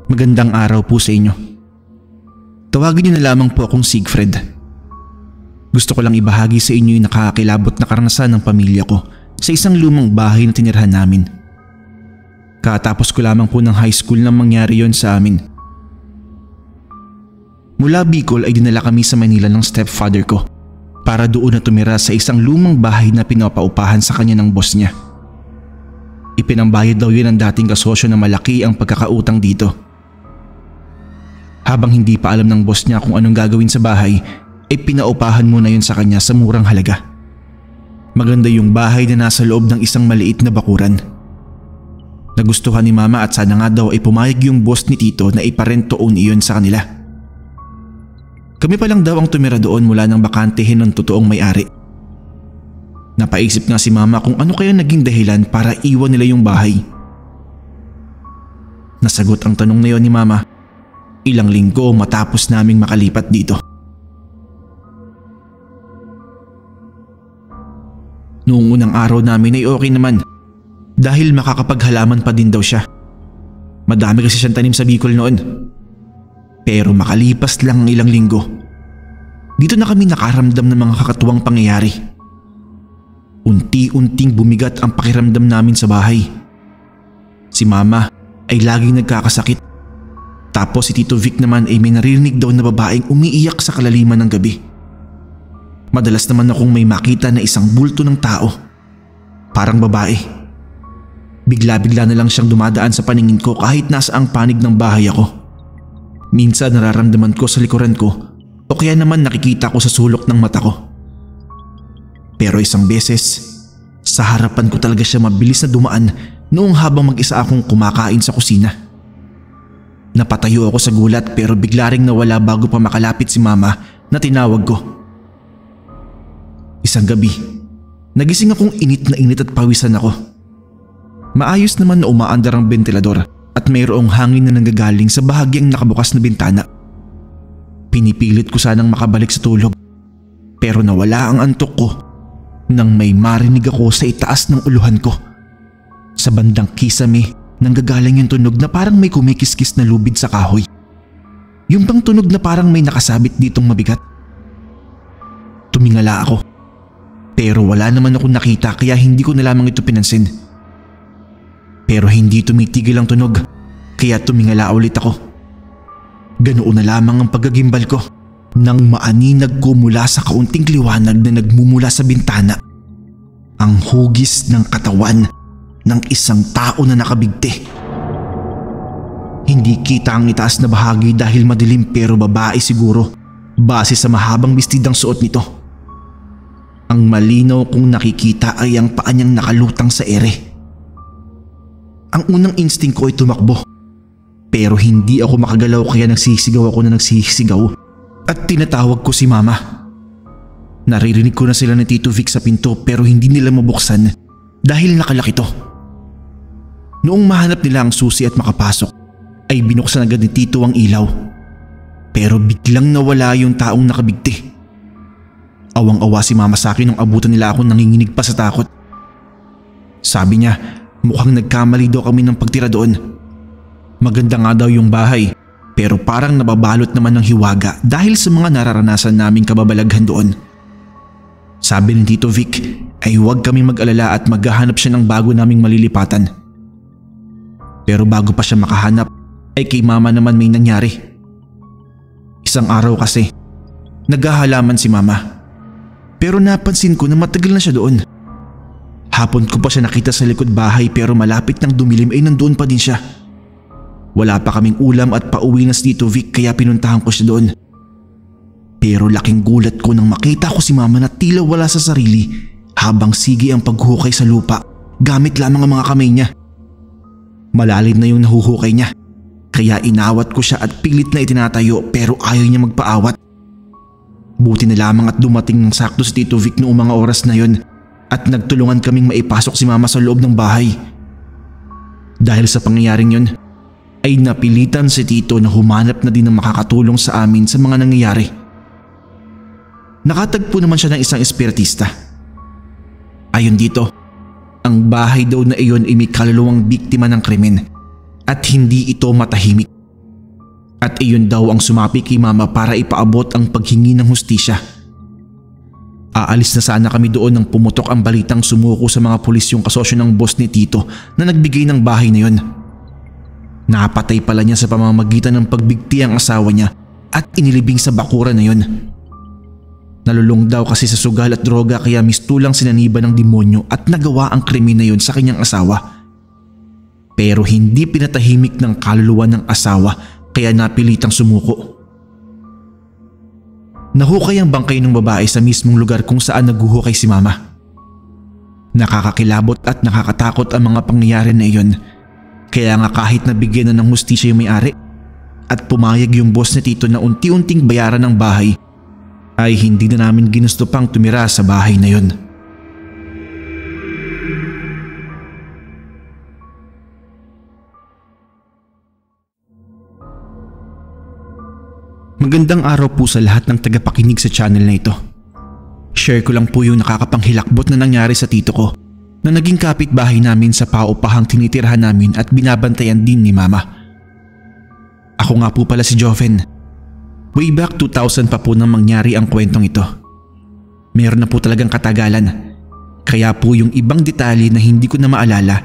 Magandang araw po sa inyo. Tawagin niyo na lamang po akong Siegfried. Gusto ko lang ibahagi sa inyo yung nakakakilabot na karanasan ng pamilya ko sa isang lumang bahay na tinirhan namin. Katapos ko lamang po ng high school nang mangyari yon sa amin. Mula Bicol ay dinala kami sa Manila ng stepfather ko para doon na tumira sa isang lumang bahay na pinapaupahan sa kanya ng boss niya. Ipinambayad daw yun ng dating kasosyo na malaki ang pagkakautang dito. Habang hindi pa alam ng boss niya kung anong gagawin sa bahay, ay pinaupahan muna yun sa kanya sa murang halaga. Maganda yung bahay na nasa loob ng isang maliit na bakuran. Nagustuhan ni mama at sana nga daw ay pumayag yung boss ni Tito na iparent to own iyon sa kanila. Kami pa lang daw ang tumira doon mula nang bakantehin ng totoong may-ari. Napaisip nga si mama kung ano kaya naging dahilan para iwan nila yung bahay. Nasagot ang tanong na yon ni mama ilang linggo matapos naming makalipat dito. Noong unang araw namin ay okay naman dahil makakapaghalaman pa din daw siya. Madami kasi siyang tanim sa Bicol noon. Pero makalipas lang ang ilang linggo, dito na kami nakaramdam ng mga kakatuwang pangyayari. Unti-unting bumigat ang pakiramdam namin sa bahay. Si mama ay laging nagkakasakit. Tapos si Tito Vic naman ay may naririnig daw na babaeng umiiyak sa kalaliman ng gabi. Madalas naman akong may makita na isang bulto ng tao. Parang babae. Bigla-bigla na lang siyang dumadaan sa paningin ko kahit nasa ang panig ng bahay ako. Minsan nararamdaman ko sa likuran ko o kaya naman nakikita ko sa sulok ng mata ko. Pero isang beses, sa harapan ko talaga siya mabilis na dumaan noong habang mag-isa akong kumakain sa kusina. Napatayo ako sa gulat pero bigla ring nawala bago pa makalapit si mama na tinawag ko. Isang gabi, nagising akong init na init at pawisan ako. Maayos naman na umaandar ang ventilador at mayroong hangin na nanggagaling sa bahagyang nakabukas na bintana. Pinipilit ko sanang makabalik sa tulog pero nawala ang antok ko nang may marinig ako sa itaas ng uluhan ko. Sa bandang kisame, nanggagaling yung tunog na parang may kumikiskis na lubid sa kahoy. Yung bang tunog na parang may nakasabit ditong mabigat. Tumingala ako. Pero wala naman akong nakita kaya hindi ko na lamang ito pinansin. Pero hindi tumitigil ang tunog kaya tumingala ulit ako. Ganoon na lamang ang paggagimbal ko nang maaninag ko mula sa kaunting liwanag na nagmumula sa bintana. Ang hugis ng katawan ng isang tao na nakabigti. Hindi kita ang itaas na bahagi dahil madilim pero babae siguro base sa mahabang bestidang suot nito. Ang malinaw kong nakikita ay ang paa niyang nakalutang sa ere. Ang unang instinct ko ay tumakbo pero hindi ako makagalaw kaya nagsisigaw ako na nagsisigaw at tinatawag ko si mama. Naririnig ko na sila ni Tito Vic sa pinto pero hindi nila mabuksan dahil nakalaki to. Noong mahanap nila ang susi at makapasok, ay binuksan agad ni Tito ang ilaw. Pero biglang nawala yung taong nakabigti. Awang-awa si mama sa akin nung abutan nila ako nanginginig pa sa takot. Sabi niya, mukhang nagkamali daw kami ng pagtira doon. Maganda nga daw yung bahay, pero parang nababalot naman ng hiwaga dahil sa mga nararanasan naming kababalaghan doon. Sabi ni Tito Vic ay huwag kami mag-alala at maghahanap siya ng bago naming malilipatan. Pero bago pa siya makahanap ay kay mama naman may nangyari. Isang araw kasi, naghahalaman si mama. Pero napansin ko na matagal na siya doon. Hapon ko pa siya nakita sa likod bahay pero malapit nang dumilim ay nandoon pa din siya. Wala pa kaming ulam at pauwi na si Tito Vic kaya pinuntahan ko siya doon. Pero laking gulat ko nang makita ko si Mama na tila wala sa sarili habang sige ang paghukay sa lupa gamit lamang ang mga kamay niya. Malalim na yung nahuhukay niya kaya inawat ko siya at pilit na itinatayo pero ayaw niya magpaawat. Buti na lamang at dumating ng sakto si Tito Vic noong mga oras na yon at nagtulungan kaming maipasok si Mama sa loob ng bahay. Dahil sa pangyayaring yon ay napilitan si Tito na humanap na din ng makakatulong sa amin sa mga nangyayari. Nakatagpo naman siya ng isang espiritista. Ayon dito, ang bahay daw na iyon ay may kaluluwang biktima ng krimen at hindi ito matahimik. At iyon daw ang sumapi kay Mama para ipaabot ang paghingi ng hustisya. Aalis na sana kami doon nang pumutok ang balitang sumuko sa mga pulis yung kasosyo ng boss ni Tito na nagbigay ng bahay na yon. Napatay pala niya sa pamamagitan ng pagbigti ang asawa niya at inilibing sa bakuran na yon. Nalulung daw kasi sa sugal at droga kaya mistulang sinaniba ng demonyo at nagawa ang krimen na yon sa kanyang asawa. Pero hindi pinatahimik ng kaluluwa ng asawa kaya napilitang sumuko. Nahukay ang bangkay ng babae sa mismong lugar kung saan naghuhukay si Mama. Nakakakilabot at nakakatakot ang mga pangyayari na iyon. Kaya nga kahit nabigyan na ng hustisya yung may-ari at pumayag yung boss ni Tito na unti-unting bayaran ng bahay, ay hindi na namin ginusto pang tumira sa bahay na yon. Magandang araw po sa lahat ng tagapakinig sa channel na ito. Share ko lang po yung nakakapanghilakbot na nangyari sa tito ko na naging kapitbahay namin sa paupahang tinitirhan namin at binabantayan din ni Mama. Ako nga po pala si Joven. Way back 2000 pa po nang mangyari ang kwentong ito. Meron na po talagang katagalan. Kaya po yung ibang detalye na hindi ko na maalala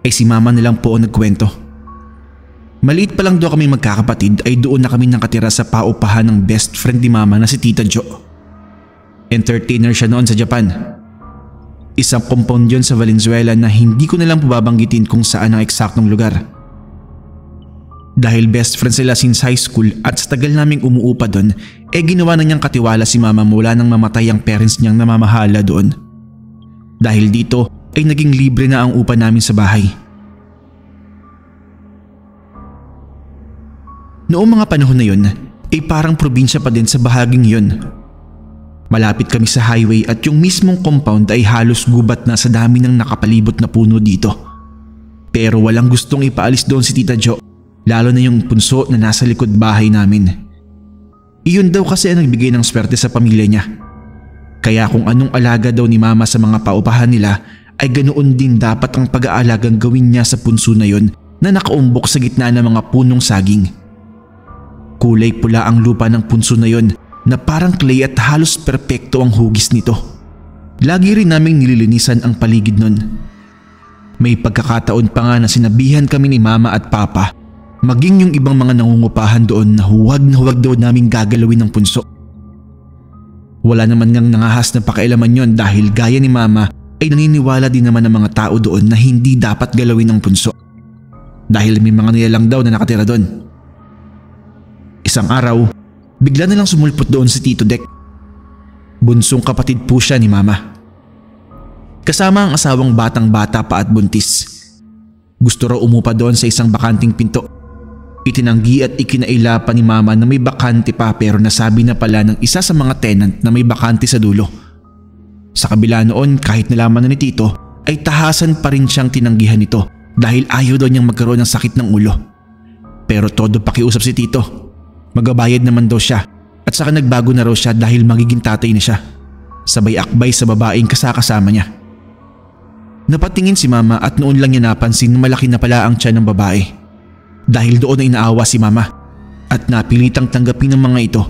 ay si Mama na lang po ang nagkwento. Maliit pa lang daw kami magkakapatid ay doon na kami nakatira sa paupahan ng best friend ni Mama na si Tita Jo. Entertainer siya noon sa Japan. Isang compound yun sa Valenzuela na hindi ko na lang babanggitin kung saan ang eksaktong lugar. Dahil best friend sila since high school at sa tagal naming umuupa doon, ginawa na niyang katiwala si Mama mula nang mamatay ang parents niyang namamahala doon. Dahil dito ay naging libre na ang upa namin sa bahay. Noong mga panahon na yun, ay parang probinsya pa din sa bahaging yun. Malapit kami sa highway at yung mismong compound ay halos gubat na sa dami ng nakapalibot na puno dito. Pero walang gustong ipaalis doon si Tita Jo, lalo na yung punso na nasa likod bahay namin. Iyon daw kasi ang nagbigay ng swerte sa pamilya niya. Kaya kung anong alaga daw ni Mama sa mga paupahan nila ay ganoon din dapat ang pag-aalagang gawin niya sa punso na yun na nakaumbok sa gitna ng mga punong saging. Kulay pula ang lupa ng punso na yon na parang clay at halos perpekto ang hugis nito. Lagi rin naming nililinisan ang paligid nun. May pagkakataon pa nga na sinabihan kami ni Mama at Papa, maging yung ibang mga nangungupahan doon na huwag daw naming gagalawin ng punso. Wala naman ngang nangahas na pakialaman yon dahil gaya ni Mama ay naniniwala din naman ng mga tao doon na hindi dapat galawin ang punso. Dahil may mga nilalang daw na nakatira doon. Isang araw, bigla na lang sumulpot doon si Tito Dek. Bunsong kapatid po siya ni Mama. Kasama ang asawang batang-bata pa at buntis. Gusto raw umupa doon sa isang bakanting pinto. Itinanggi at ikinaila pa ni Mama na may bakante pa pero nasabi na pala ng isa sa mga tenant na may bakante sa dulo. Sa kabila noon kahit nalaman na ni Tito ay tahasan pa rin siyang tinanggihan nito dahil ayaw daw niyang magkaroon ng sakit ng ulo. Pero todo pakiusap si Tito. Magabayad naman daw siya at saka nagbago na raw siya dahil magiging tatay na siya. Sabay akbay sa babaeng kasama niya. Napatingin si Mama at noon lang niya napansin na malaki na pala ang tiyan ng babae. Dahil doon ay naawa si Mama at napilitang tanggapin ng mga ito.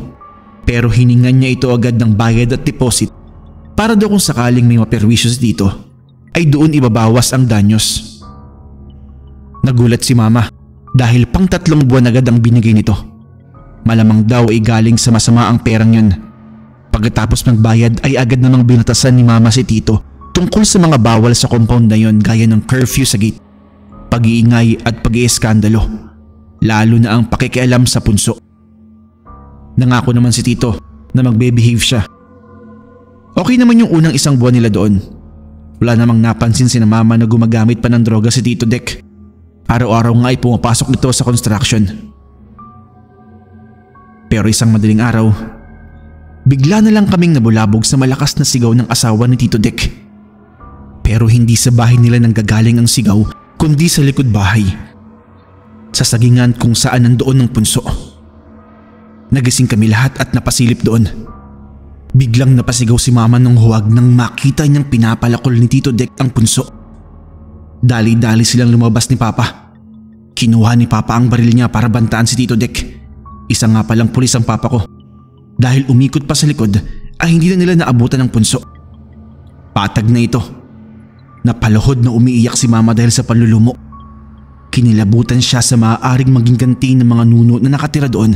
Pero hiningan niya ito agad ng bayad at deposit para daw kung sakaling may maperwisyo si Tito ay doon ibabawas ang danyos. Nagulat si Mama dahil pang 3 buwan agad ang binigay nito. Malamang daw ay galing sa masama ang perang yun. Pagkatapos magbayad ay agad namang binatasan ni Mama si Tito tungkol sa mga bawal sa compound na yun gaya ng curfew sa gate, pag-iingay at pag-ieskandalo. lalo na ang pakikialam sa punso. Nangako naman si Tito na magbe-behave siya. Okay naman yung unang isang buwan nila doon. Wala namang napansin si Mama na gumagamit pa ng droga si Tito Dek. Araw-araw nga ay pumapasok ito sa construction. Pero isang madaling araw, bigla na lang kaming nabulabog sa malakas na sigaw ng asawa ni Tito Dek. Pero hindi sa bahay nila nanggagaling ang sigaw, kundi sa likod bahay. Sa sagingan kung saan nandoon ng punso. Nagising kami lahat at napasilip doon. Biglang napasigaw si Mama ng huwag nang makita niyang pinapalakol ni Tito Dek ang punso. Dali-dali silang lumabas ni Papa. Kinuha ni Papa ang baril niya para bantaan si Tito Dek. Isa nga palang pulis ang Papa ko. Dahil umikot pa sa likod ay hindi na nila naabutan ng punso. Patag na ito. Napaluhod na umiiyak si Mama dahil sa panlulumo. Kinilabutan siya sa maaaring maging ganti ng mga nuno na nakatira doon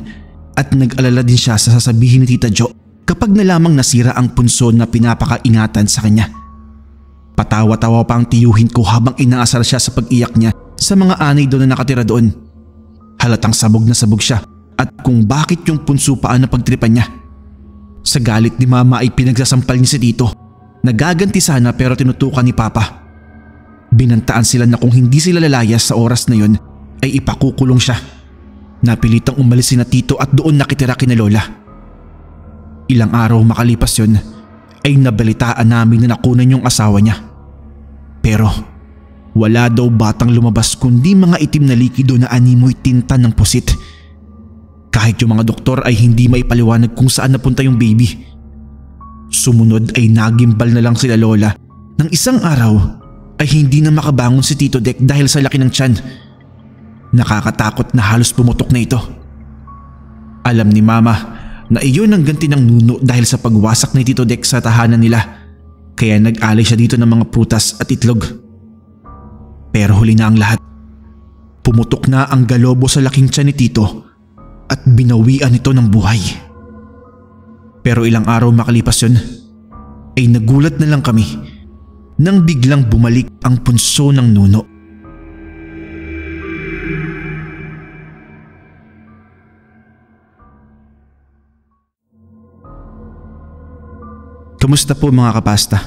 at nag-alala din siya sa sasabihin ni Tita Jo kapag nalamang nasira ang punso na pinapakaingatan sa kanya. Patawa-tawa pa ang tiyuhin ko habang inaasar siya sa pag-iyak niya sa mga anay doon na nakatira doon. Halatang sabog na sabog siya at kung bakit yung punso pa ang napagtripan niya. Sa galit ni Mama ay pinagsasampal niya si Tito. Nagaganti sana pero tinutukan ni Papa. Binantaan sila na kung hindi sila lalayas sa oras na yon ay ipakukulong siya. Napilitang umalis si Tito at doon nakitira kina Lola. Ilang araw makalipas yon ay nabalitaan namin na nakunan yung asawa niya. Pero wala daw batang lumabas kundi mga itim na likido na animoy tinta ng pusit. Kahit yung mga doktor ay hindi maipaliwanag kung saan napunta yung baby. Sumunod ay nagimbal na lang sila Lola nang isang araw ay hindi na makabangon si Tito Dek dahil sa laki ng tiyan. Nakakatakot na halos pumutok na ito. Alam ni Mama na iyon ang ganti ng nuno dahil sa pagwasak ni Tito Dek sa tahanan nila, kaya nag-alay siya dito ng mga prutas at itlog. Pero huli na ang lahat. Pumutok na ang galobo sa laking tiyan ni Tito at binawian ito ng buhay. Pero ilang araw makalipas yun ay nagulat na lang kami nang biglang bumalik ang punso ng nuno. Kamusta po mga kapasta?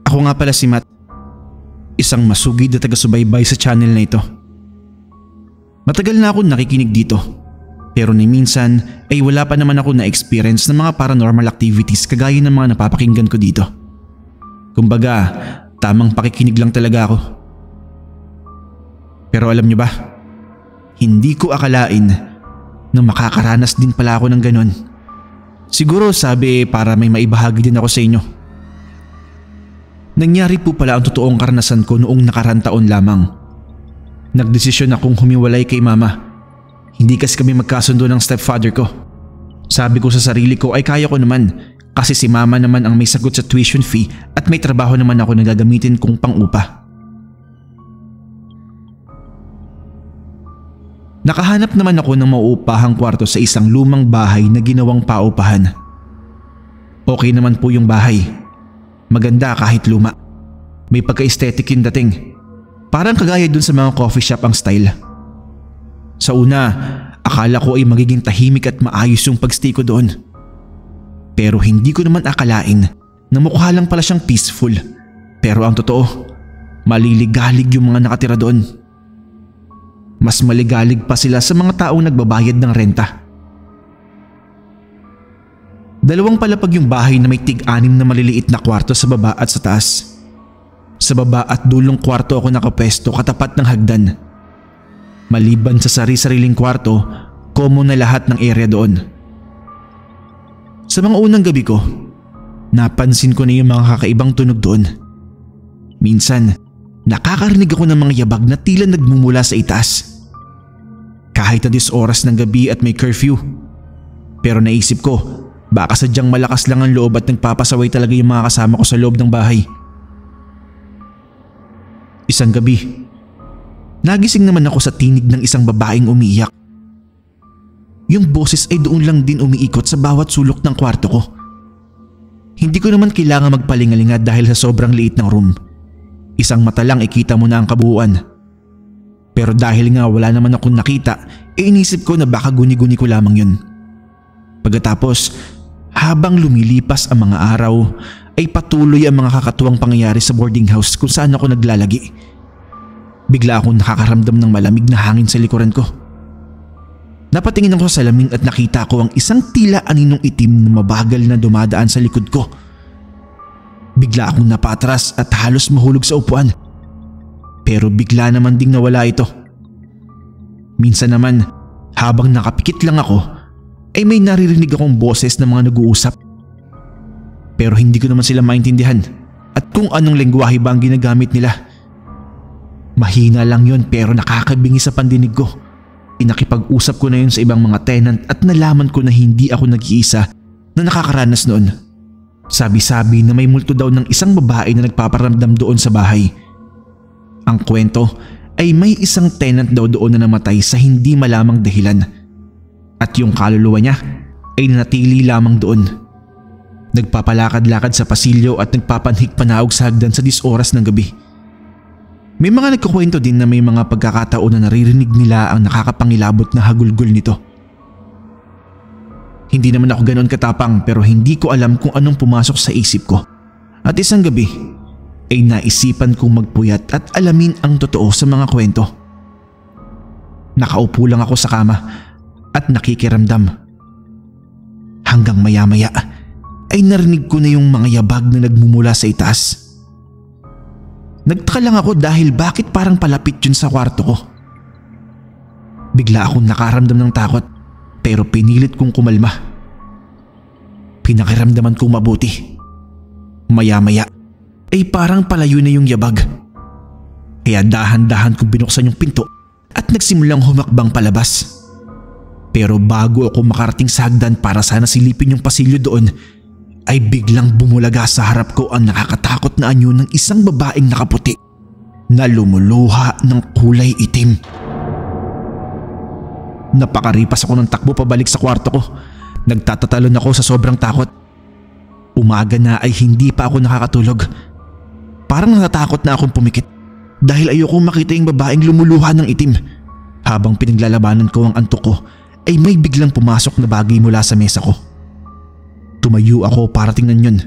Ako nga pala si Matt, isang masugid na taga-subaybay sa channel na ito. Matagal na ako nakikinig dito, pero ni minsan ay wala pa naman ako na-experience ng mga paranormal activities kagaya ng mga napapakinggan ko dito. Kumbaga, tamang pakikinig lang talaga ako. Pero alam niyo ba, hindi ko akalain na makakaranas din pala ako ng ganon. Siguro sabi para may maibahagi din ako sa inyo. Nangyari po pala ang totoong karanasan ko noong nakaraan taon lamang. Nagdesisyon akong humiwalay kay Mama. Hindi kasi kami magkasundo ng stepfather ko. Sabi ko sa sarili ko ay kaya ko naman. Kasi si Mama naman ang may sagot sa tuition fee at may trabaho naman ako na gagamitin kong pang-upa. Nakahanap naman ako ng mauupahang kwarto sa isang lumang bahay na ginawang paupahan. Okay naman po yung bahay. Maganda kahit luma. May pagka-aesthetic yung dating. Parang kagaya dun sa mga coffee shop ang style. Sa una, akala ko ay magiging tahimik at maayos yung pagstay ko doon. Pero hindi ko naman akalain na mukha lang pala siyang peaceful. Pero ang totoo, maliligalig yung mga nakatira doon. Mas maligalig pa sila sa mga taong nagbabayad ng renta. Dalawang palapag yung bahay na may tig-anim na maliliit na kwarto sa baba at sa taas. Sa baba at dulong kwarto ako nakapwesto katapat ng hagdan. Maliban sa sari-sariling kwarto, common na lahat ng area doon. Sa mga unang gabi ko, napansin ko na yung mga kakaibang tunog doon. Minsan, nakakarinig ako ng mga yabag na tila nagmumula sa itaas. Kahit na 10 oras ng gabi at may curfew. Pero naisip ko, baka sadyang malakas lang ang loob at nagpapasaway talaga yung mga kasama ko sa loob ng bahay. Isang gabi, nagising naman ako sa tinig ng isang babaeng umiiyak. Yung boses ay doon lang din umiikot sa bawat sulok ng kwarto ko. Hindi ko naman kailangan magpalingalinga dahil sa sobrang liit ng room. Isang mata lang ikita mo na ang kabuuan. Pero dahil nga wala naman akong nakita, inisip ko na baka guni-guni ko lamang yun. Pagkatapos, habang lumilipas ang mga araw, ay patuloy ang mga kakatuwang pangyayari sa boarding house kung saan ako naglalagi. Bigla akong nakakaramdam ng malamig na hangin sa likuran ko. Napatingin ako sa salamin at nakita ko ang isang tila aninong itim na mabagal na dumadaan sa likod ko. Bigla akong napatras at halos mahulog sa upuan. Pero bigla naman ding nawala ito. Minsan naman, habang nakapikit lang ako, ay may naririnig akong boses ng mga nag-uusap. Pero hindi ko naman sila maintindihan at kung anong lengguwahe ba ang ginagamit nila. Mahina lang yun pero nakakabingi sa pandinig ko. Pinakipag-usap ko na yun sa ibang mga tenant at nalaman ko na hindi ako nag-iisa na nakakaranas noon. Sabi-sabi na may multo daw ng isang babae na nagpaparamdam doon sa bahay. Ang kwento ay may isang tenant daw doon na namatay sa hindi malamang dahilan. At yung kaluluwa niya ay nanatili lamang doon. Nagpapalakad-lakad sa pasilyo at nagpapanhik panaog sa hagdan sa 10 oras ng gabi. May mga nagkukwento din na may mga pagkakataon na naririnig nila ang nakakapangilabot na hagulgol nito. Hindi naman ako ganoon katapang pero hindi ko alam kung anong pumasok sa isip ko. At isang gabi ay naisipan kong magpuyat at alamin ang totoo sa mga kwento. Nakaupo lang ako sa kama at nakikiramdam. Hanggang maya-maya ay narinig ko na yung mga yabag na nagmumula sa itaas. Nagtaka lang ako dahil bakit parang palapit yun sa kwarto ko. Bigla akong nakaramdam ng takot pero pinilit kong kumalma. Pinakiramdaman kong mabuti. Maya-maya ay parang palayo na yung yabag. Kaya dahan-dahan kong binuksan yung pinto at nagsimulang humakbang palabas. Pero bago ako makarating sa hagdan para sana silipin yung pasilyo doon, ay biglang bumulaga sa harap ko ang nakakatakot na anyo ng isang babaeng nakaputi na lumuluha ng kulay itim. Napakaripas ako ng takbo pabalik sa kwarto ko. Nagtatatalon ako sa sobrang takot. Umaga na ay hindi pa ako nakakatulog. Parang natatakot na akong pumikit dahil ayokong makita yung babaeng lumuluha ng itim. Habang pinaglalabanan ko ang antok ko ay may biglang pumasok na bagay mula sa mesa ko. Tumayo ako para tingnan yun.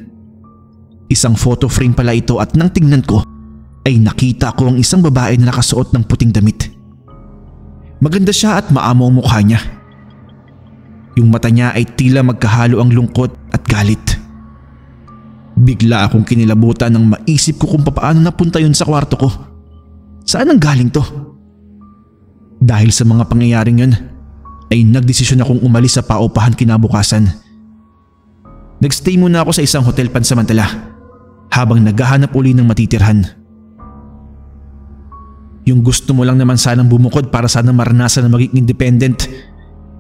Isang photo frame pala ito at nang tingnan ko ay nakita ko ang isang babae na nakasuot ng puting damit. Maganda siya at maamo ang mukha niya. Yung mata niya ay tila magkahalo ang lungkot at galit. Bigla akong kinilabutan nang maisip ko kung paano napunta yun sa kwarto ko. Saan ang galing to? Dahil sa mga pangyayaring yun ay nagdesisyon akong umalis sa paupahan kinabukasan. Nagstay muna ako sa isang hotel pansamantala habang naghahanap uli ng matitirhan. Yung gusto mo lang naman sanang bumukod para sana maranasan na maging independent.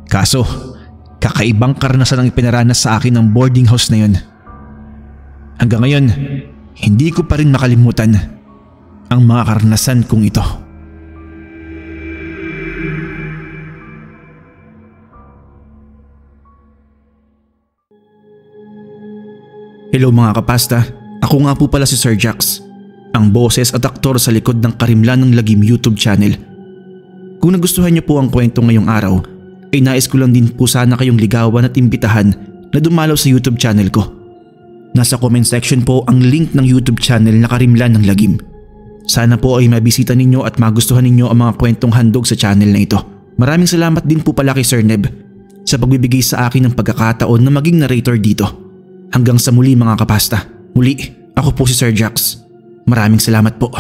Kaso, kakaibang karanasan ang ipinaranas sa akin ng boarding house na yun. Hanggang ngayon, hindi ko pa rin makalimutan ang mga karanasan kong ito. Hello mga kapasta, ako nga po pala si Sir Jax, ang boses at aktor sa likod ng Karimlan ng Lagim YouTube channel. Kung nagustuhan niyo po ang kwento ngayong araw, ay nais ko lang din po sana kayong ligawan at imbitahan na dumalaw sa YouTube channel ko. Nasa comment section po ang link ng YouTube channel na Karimlan ng Lagim. Sana po ay mabisita ninyo at magustuhan ninyo ang mga kwentong handog sa channel na ito. Maraming salamat din po pala kay Sir Neb sa pagbibigay sa akin ng pagkakataon na maging narrator dito. Hanggang sa muli mga kapasta. Muli, ako po si Sir Jax. Maraming salamat po.